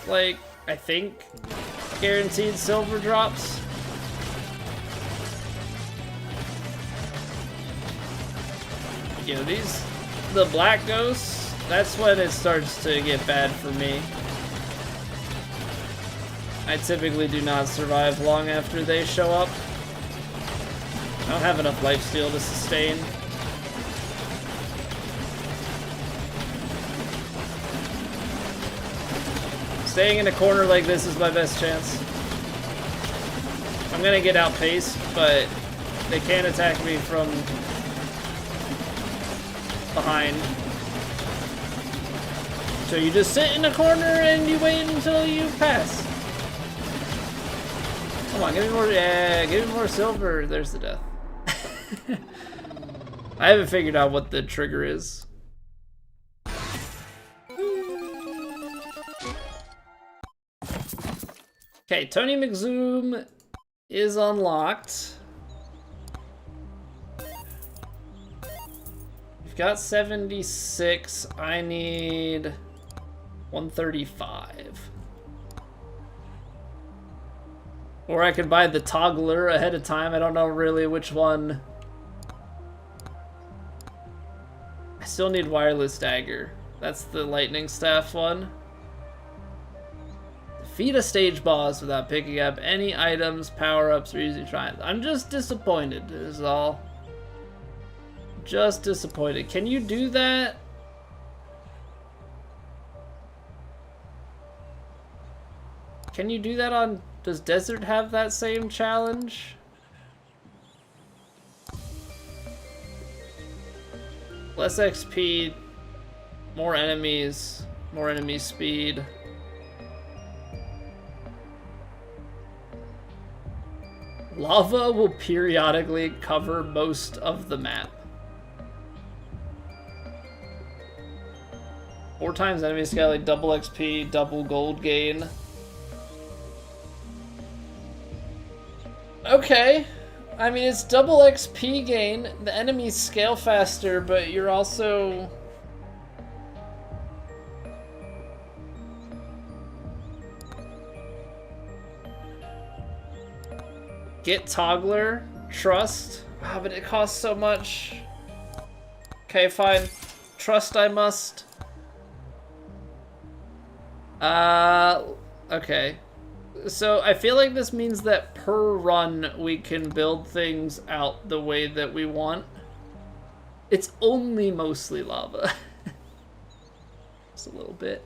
like, I think, guaranteed silver drops. You know, the black ghosts, that's when it starts to get bad for me. I typically do not survive long after they show up. I don't have enough lifesteal to sustain. Staying in a corner like this is my best chance. I'm gonna get outpaced, but they can't attack me from behind. So you just sit in a corner and you wait until you pass. Come on, give me more, yeah, give me more silver. There's the death. I haven't figured out what the trigger is. Okay, Tony McZoom is unlocked. We've got 76. I need 135. Or I could buy the toggler ahead of time. I don't know really which one. I still need wireless dagger. That's the lightning staff one. Defeat a stage boss without picking up any items, power-ups, or using triumphs. I'm just disappointed, is all. Just disappointed. Can you do that? Can you do that on... Does Desert have that same challenge? Less XP, more enemies, more enemy speed. Lava will periodically cover most of the map. 4 times enemy scale, like double XP, double gold gain. Okay. I mean, it's double XP gain. The enemies scale faster, but you're also... Get Toggler, Trust. Ah, but it costs so much. Okay, fine. Trust I must. Okay. So I feel like this means that per run we can build things out the way that we want. It's only mostly lava. Just a little bit.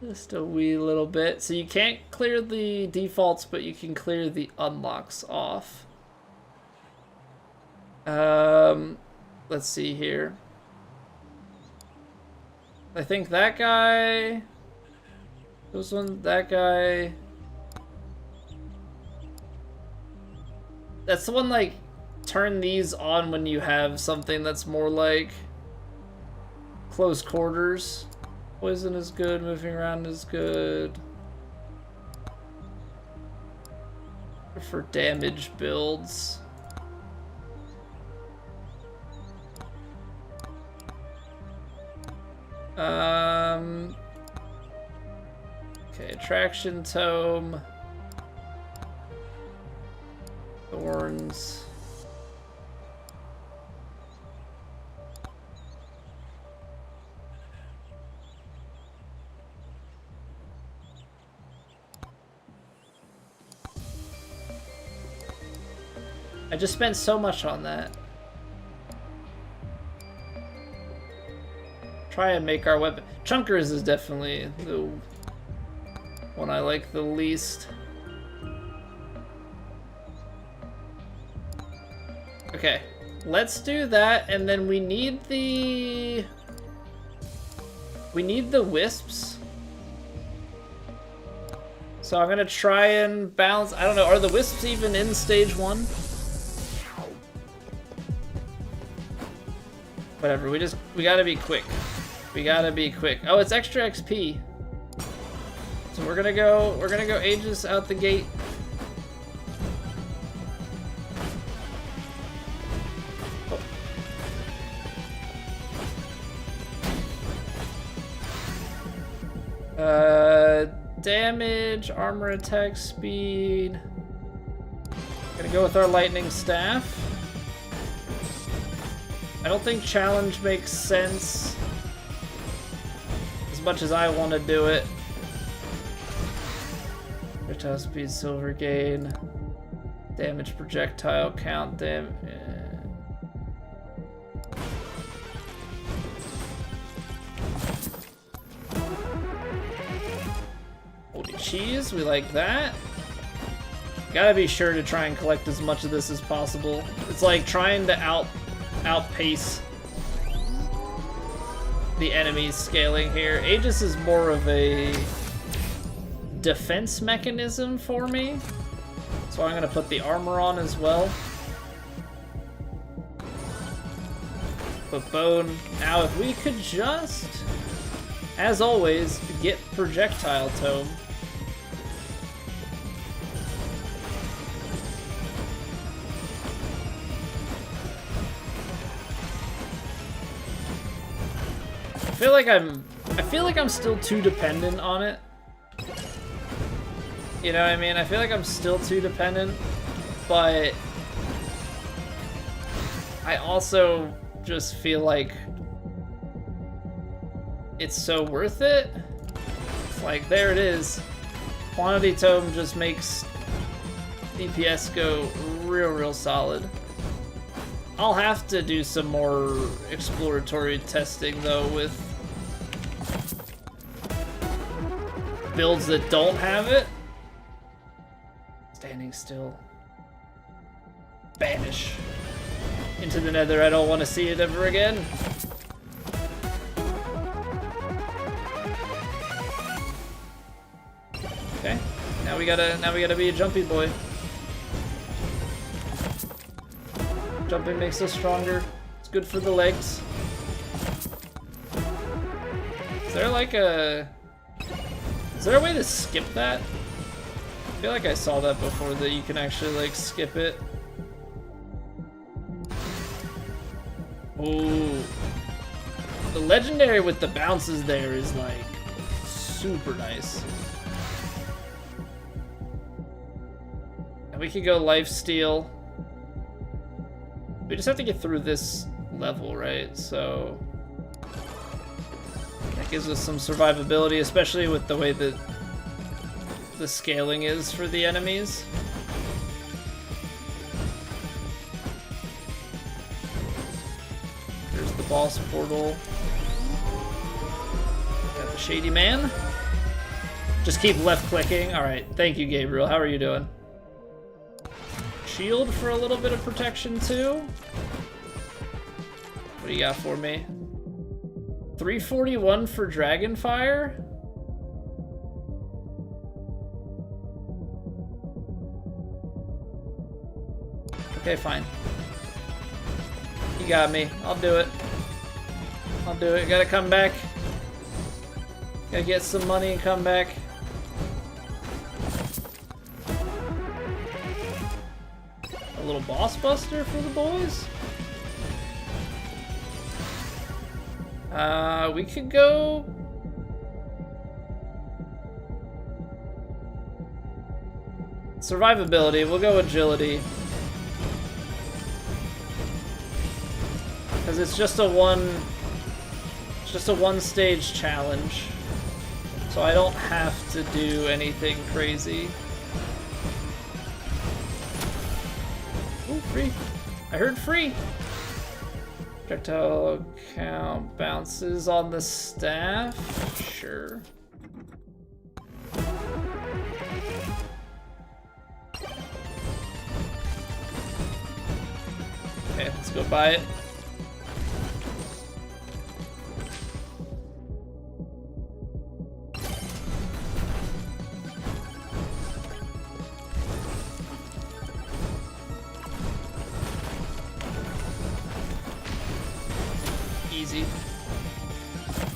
Just a wee little bit. So you can't clear the defaults, but you can clear the unlocks off. Let's see here. I think that guy... This one, that guy... That's the one, like... turn these on when you have something that's more like close quarters. Poison is good, moving around is good. For damage builds. Okay, attraction tome. Thorns. I just spent so much on that. Try and make our weapon. Chunkers is definitely the one I like the least. Okay, let's do that, and then we need the wisps. So I'm gonna try and balance. I don't know, are the wisps even in stage 1? Whatever, we gotta be quick. We gotta be quick. Oh, it's extra XP. So we're gonna go Aegis out the gate. Damage, armor attack speed. Gonna go with our lightning staff. I don't think challenge makes sense as much as I want to do it. Projectile speed, silver gain, damage projectile count, Holy cheese, we like that. Gotta be sure to try and collect as much of this as possible. It's like trying to outpace the enemies scaling here. Aegis is more of a defense mechanism for me, so I'm gonna put the armor on as well. But bone. Now if we could just, as always, get projectile tome. I feel like I'm still too dependent on it. You know what I mean? I feel like I'm still too dependent, but I also just feel like it's so worth it. It's like, there it is. Quantity tome just makes DPS go real solid. I'll have to do some more exploratory testing though with builds that don't have it. Standing still. Banish. Into the nether. I don't want to see it ever again. Okay. Now we gotta be a jumpy boy. Jumping makes us stronger. It's good for the legs. Is there like a... Is there a way to skip that? I feel like I saw that before, that you can actually like skip it. Ooh. The legendary with the bounces there is like super nice. And we could go lifesteal. We just have to get through this level, right? So that gives us some survivability, especially with the way that the scaling is for the enemies. There's the boss portal. Got the shady man. Just keep left clicking. All right, thank you, Gabriel. How are you doing? Shield for a little bit of protection too. What do you got for me? 341 for Dragonfire? Okay, fine. You got me. I'll do it. I'll do it. Gotta come back. Gotta get some money and come back. A little boss buster for the boys? We could go... Survivability. We'll go agility. Because it's just a one stage challenge. So I don't have to do anything crazy. Ooh, free. I heard free. Projectile count bounces on the staff. Sure. Okay, let's go buy it.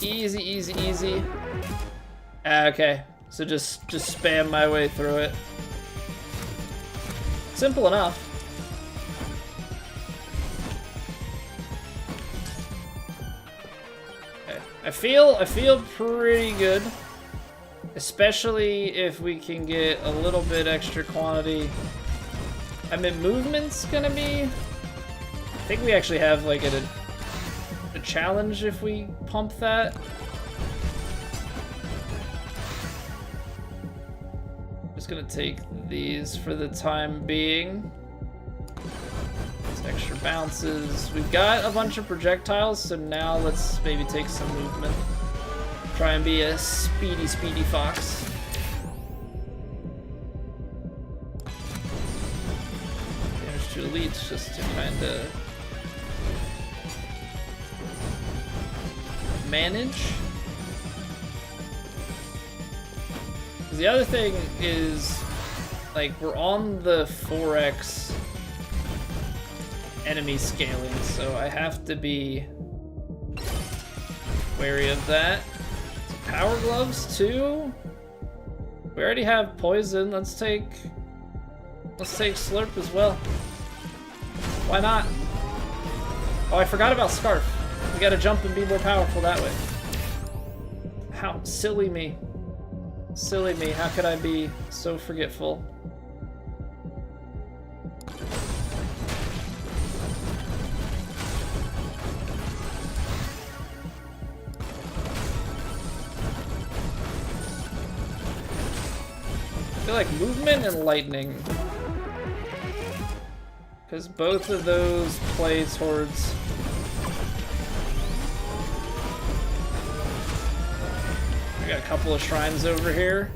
Easy, easy, easy. Okay, so just spam my way through it. Simple enough. Okay. I feel pretty good, especially if we can get a little bit extra quantity. I mean, movement's gonna be. I think we actually have like a challenge if we pump that. Just gonna take these for the time being. These extra bounces. We've got a bunch of projectiles, so now let's maybe take some movement. Try and be a speedy fox. Damage to elites just to kinda manage. The other thing is, like, we're on the 4x enemy scaling, so I have to be wary of that. Power gloves too. We already have poison. Let's take slurp as well. Why not? Oh, I forgot about scarf. We gotta jump and be more powerful that way. How silly me. Silly me. How could I be so forgetful? I feel like movement and lightning, because both of those play towards. Got a couple of shrines over here.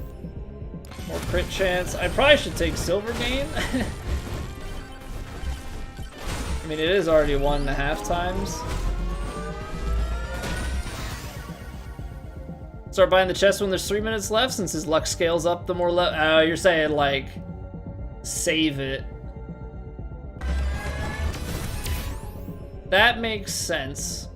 More crit chance. I probably should take silver gain. I mean, it is already 1.5 times. Start buying the chest when there's 3 minutes left, since his luck scales up the more oh, you're saying, like, save it. That makes sense.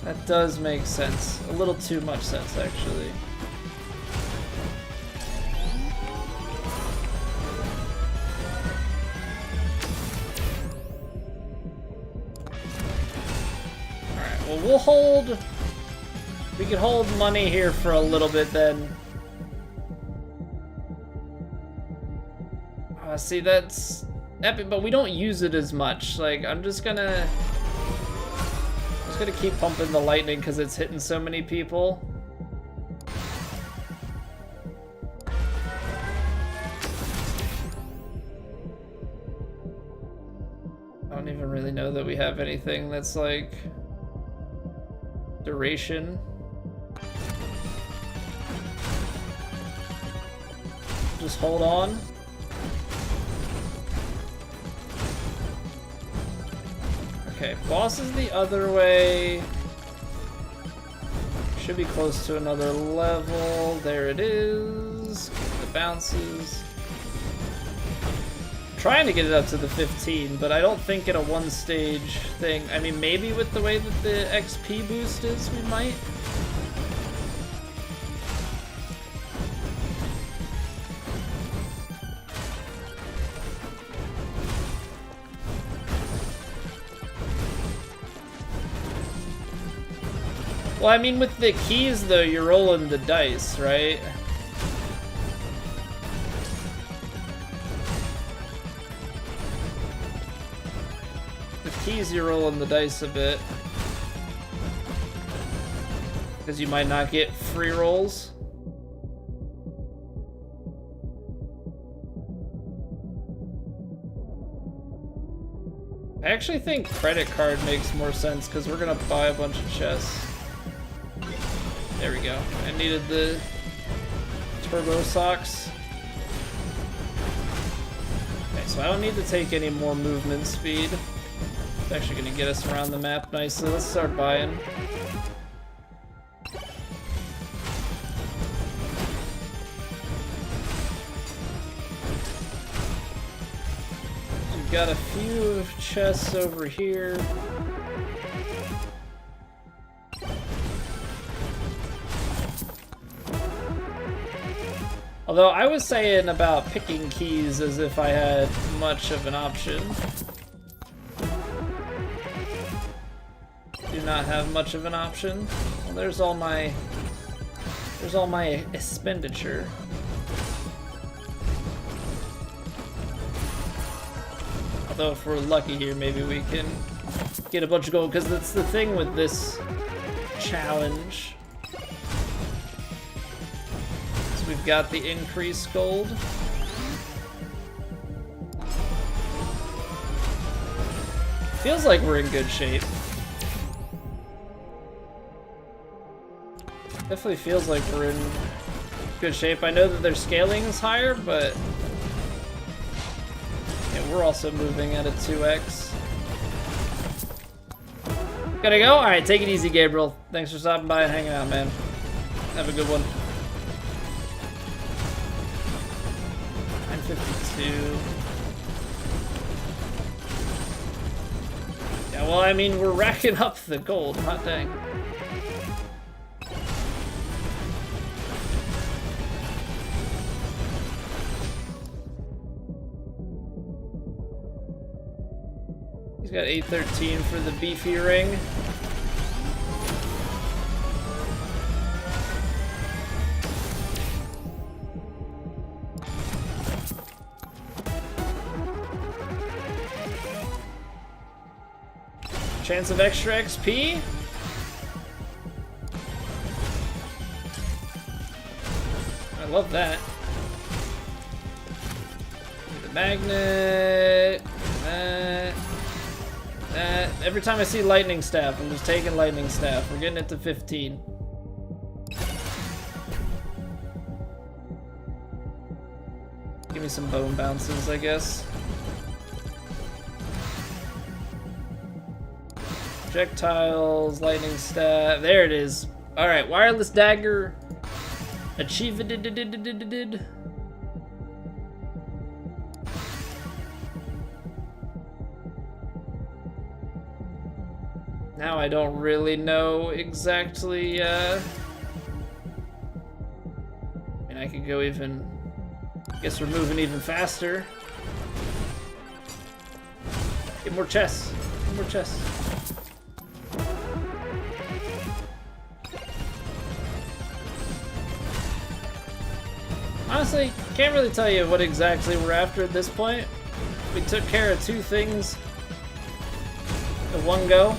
That does make sense. A little too much sense, actually. Alright, well, we'll hold... We can hold money here for a little bit, then. See, that's epic, but we don't use it as much. Like, I'm just gonna keep pumping the lightning because it's hitting so many people. I don't even really know that we have anything that's like duration. Just hold on. Okay, boss is the other way. Should be close to another level. There it is. Get the bounces. Trying to get it up to the 15, but I don't think in a one-stage thing. I mean, maybe with the way that the XP boost is, we might. Well, I mean, with the keys, though, you're rolling the dice, right? Keys, you're rolling the dice a bit because you might not get free rolls. I actually think credit card makes more sense because we're gonna buy a bunch of chests. There we go. I needed the turbo socks. Okay, so I don't need to take any more movement speed. It's actually gonna get us around the map nicely. Let's start buying. We've got a few chests over here. Although I was saying about picking keys as if I had much of an option. Do not have much of an option. Well, there's all my expenditure. Although if we're lucky here, maybe we can get a bunch of gold, because that's the thing with this challenge. So we've got the increased gold. Feels like we're in good shape. Definitely feels like we're in good shape. I know that their scaling is higher, but yeah, we're also moving at a 2x. Gotta go? Alright, take it easy, Gabriel. Thanks for stopping by and hanging out, man. Have a good one. 952. Yeah, well, I mean, we're racking up the gold. Hot dang. He's got 813 for the beefy ring. Chance of extra XP. I love that. The magnet. That. Every time I see lightning staff, I'm just taking lightning staff. We're getting it to 15. Give me some bone bounces, I guess. Projectiles, lightning staff. There it is. All right, wireless dagger. Achieved. Now I don't really know exactly, I mean, I could go even, I guess we're moving even faster. Get more chests, get more chests. Honestly, can't really tell you what exactly we're after at this point. We took care of two things at one go.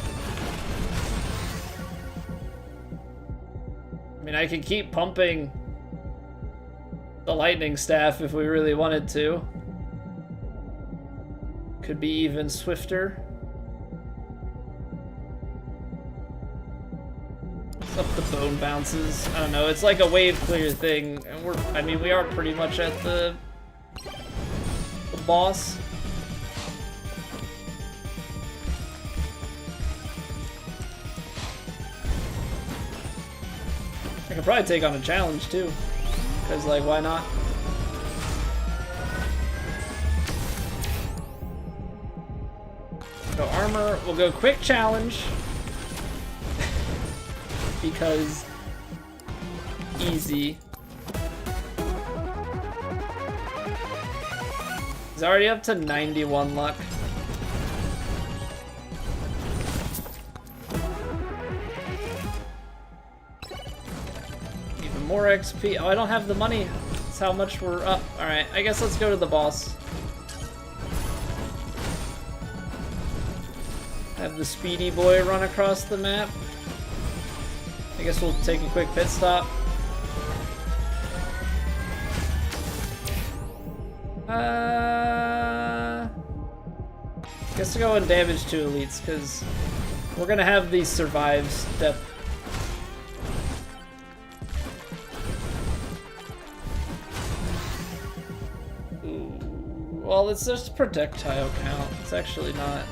I mean, I could keep pumping the lightning staff if we really wanted to. Could be even swifter. What's up the bone bounces? I don't know, it's like a wave clear thing. And I mean, we are pretty much at the boss. I could probably take on a challenge too, because like, why not? armor. We'll go quick challenge. Because easy. He's already up to 91 luck. Even more XP. Oh, I don't have the money. That's how much we're up. Alright, I guess let's go to the boss. Have the speedy boy run across the map. I guess we'll take a quick pit stop. Guess to go and damage to elites, because we're gonna have the survive step. Ooh. Well, it's just projectile count. It's actually not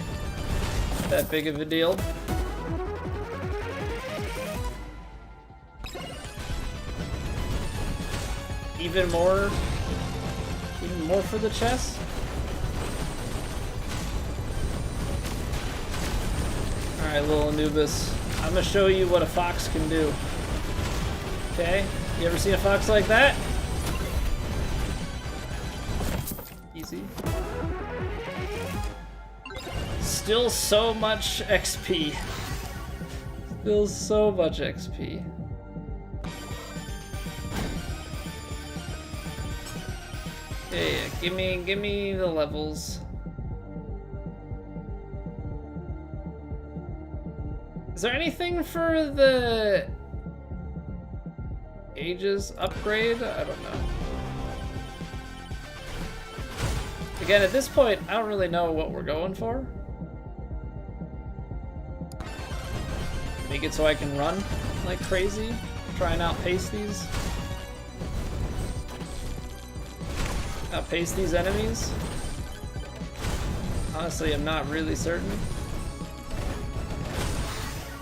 that big of a deal. Even more for the chest? Alright, little Anubis. I'm gonna show you what a fox can do. Okay? You ever seen a fox like that? Easy. Still so much XP. Still so much XP. Yeah, give me the levels. Is there anything for the Aegis upgrade? I don't know. Again, at this point, I don't really know what we're going for. Make it so I can run like crazy, try and outpace these. Outpace these enemies? Honestly, I'm not really certain.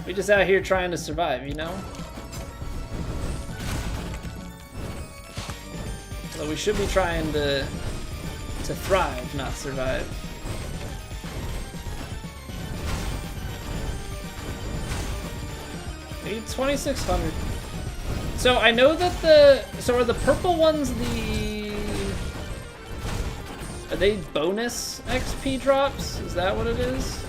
We just out here trying to survive, you know? So we should be trying to thrive, not survive. Need 2,600. So I know that so are the purple ones are they bonus XP drops? Is that what it is?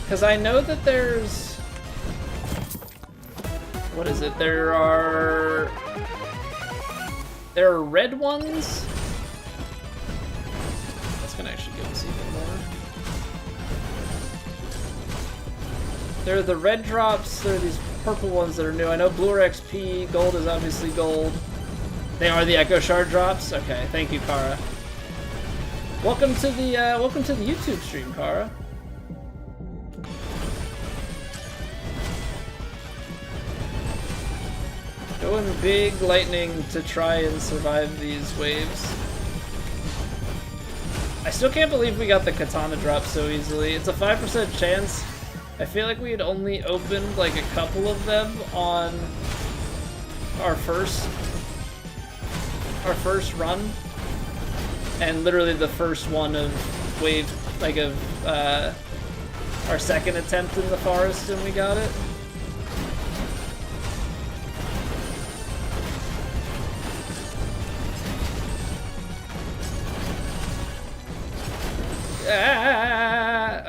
Because I know that there's... What is it? There are red ones? That's gonna actually give us even more. There are the red drops, there are these purple ones that are new. I know blue are XP, gold is obviously gold. They are the Echo Shard drops? Okay, thank you, Kara. Welcome to the YouTube stream, Kara. Going big lightning to try and survive these waves. I still can't believe we got the katana drop so easily. It's a 5% chance. I feel like we had only opened like a couple of them on our first run, and literally the first one of wave, like of our second attempt in the forest, and we got it.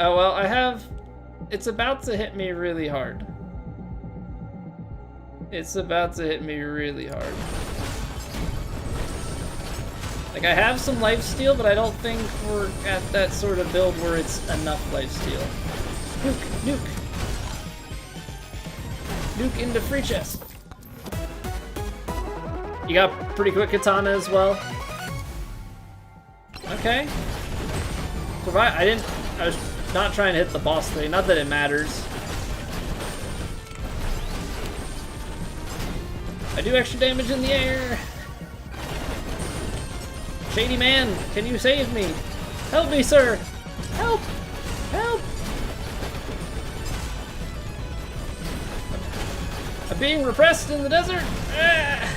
Oh well, I have. It's about to hit me really hard. It's about to hit me really hard. Like, I have some lifesteal, but I don't think we're at that sort of build where it's enough lifesteal. Nuke! Nuke! Nuke into free chest. You got pretty quick katana as well. Okay. I was not trying to hit the boss thing, not that it matters. I do extra damage in the air. Shady man, can you save me? Help me, sir! Help! Help! I'm being repressed in the desert! Ah!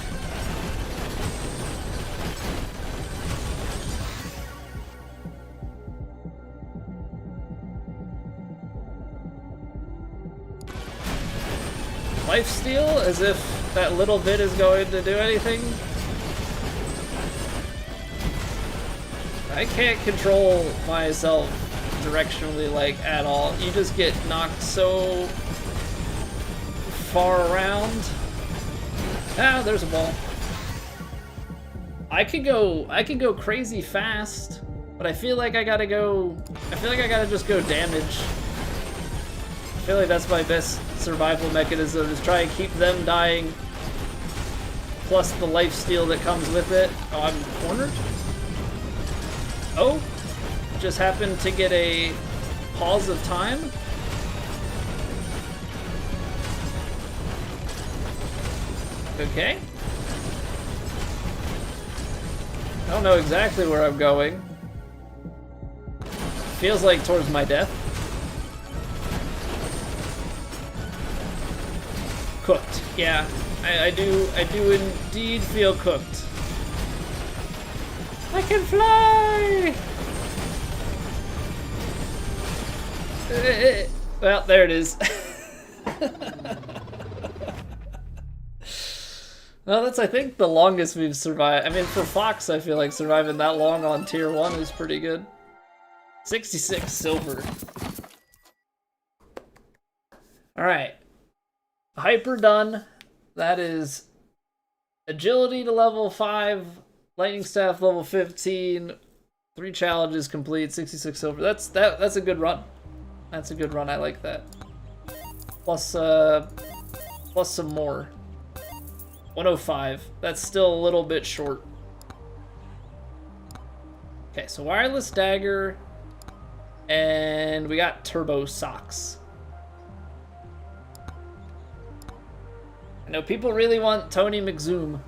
lifesteal as if that little bit is going to do anything. I can't control myself directionally, like, at all. You just get knocked so far around. Ah, there's a ball. I could go crazy fast, but I feel like I gotta just go damage. I feel like that's my best survival mechanism, is try and keep them dying, plus the lifesteal that comes with it. Oh, I'm cornered? Oh, just happened to get a pause of time. Okay. I don't know exactly where I'm going. Feels like towards my death. Cooked. Yeah, I do indeed feel cooked. I can fly! Well, there it is. Well, that's, I think, the longest we've survived. I mean, for Fox, I feel like surviving that long on tier 1 is pretty good. 66 silver. Alright. Hyper done. That is agility to level 5, lightning staff level 15, 3 challenges complete, 66 silver. That's a good run. That's a good run. I like that. Plus some more. 105. That's still a little bit short. Okay, so wireless dagger, and we got turbo socks. I know people really want Tony McZoom.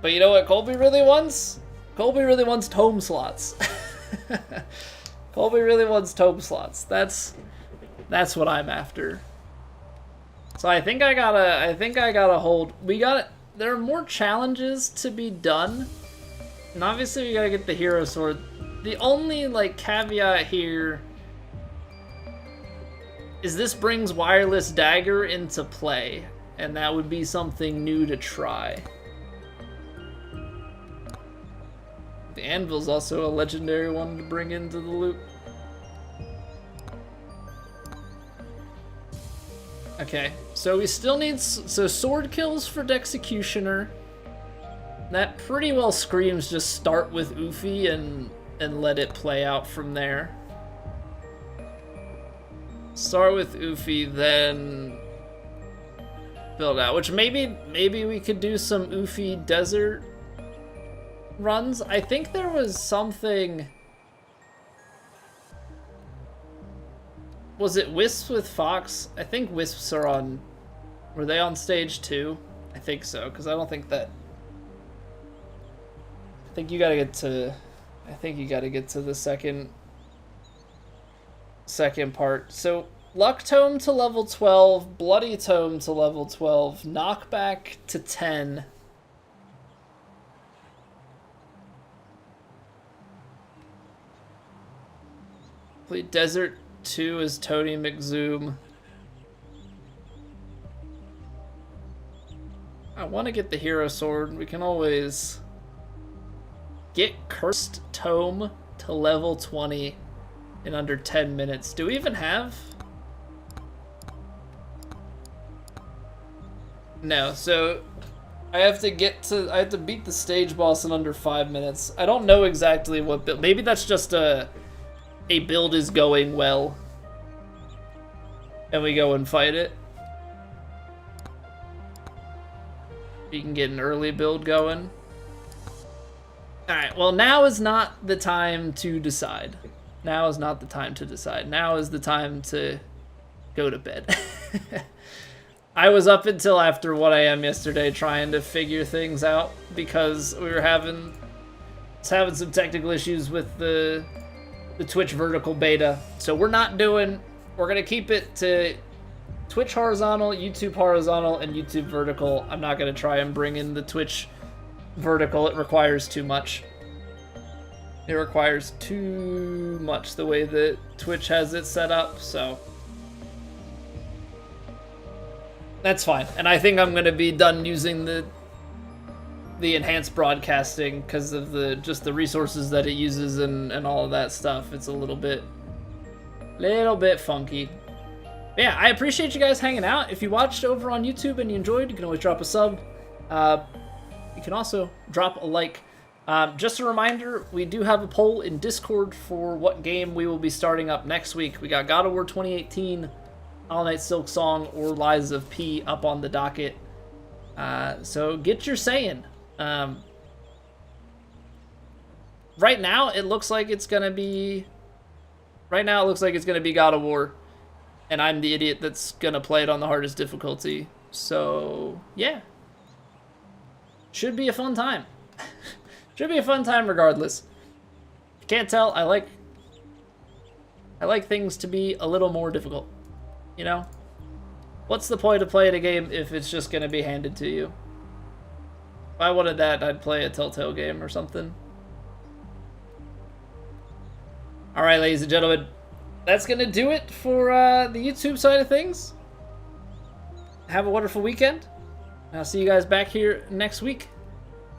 But you know what Colby really wants? Colby really wants tome slots. Colby really wants tome slots. That's what I'm after. So I think I gotta hold. There are more challenges to be done. And obviously we gotta get the hero sword. The only like caveat here is this brings wireless dagger into play, and that would be something new to try. The anvil's also a legendary one to bring into the loop. Okay, so we still need sword kills for Dexecutioner. That pretty well screams just start with Oofy and let it play out from there. Start with Oofy, then build out. Which maybe we could do some Oofy desert runs. I think there was something. Was it Wisps with Fox? I think Wisps are on. Were they on stage 2? I think so, because I don't think that. I think you gotta get to the second part. So Luck Tome to level 12, Bloody Tome to level 12, Knockback to 10. Complete Desert 2 is Tony McZoom. I want to get the hero sword. We can always get Cursed Tome to level 20 in under 10 minutes. Do we even have? No, so I have to beat the stage boss in under 5 minutes. I don't know exactly what build. Maybe that's just a build is going well and we go and fight it. You can get an early build going. Alright, well, now is not the time to decide. Now is not the time to decide. Now is the time to go to bed. I was up until after 1 AM yesterday trying to figure things out because we were having some technical issues with the Twitch vertical beta. So we're gonna keep it to Twitch horizontal, YouTube horizontal, and YouTube vertical. I'm not gonna try and bring in the Twitch vertical. It requires too much. It requires too much the way that Twitch has it set up, so that's fine. And I think I'm gonna be done using the enhanced broadcasting because of just the resources that it uses and all of that stuff. It's a little bit funky. But yeah, I appreciate you guys hanging out. If you watched over on YouTube and you enjoyed, you can always drop a sub. You can also drop a like. Just a reminder, we do have a poll in Discord for what game we will be starting up next week. We got God of War 2018, All Night Silk Song, or Lies of P up on the docket. So get your saying. Right now, it looks like it's gonna be God of War, and I'm the idiot that's gonna play it on the hardest difficulty. So yeah, should be a fun time. Should be a fun time regardless. If you can't tell, I like things to be a little more difficult. You know? What's the point of playing a game if it's just gonna be handed to you? If I wanted that, I'd play a Telltale game or something. Alright, ladies and gentlemen. That's gonna do it for the YouTube side of things. Have a wonderful weekend. I'll see you guys back here next week.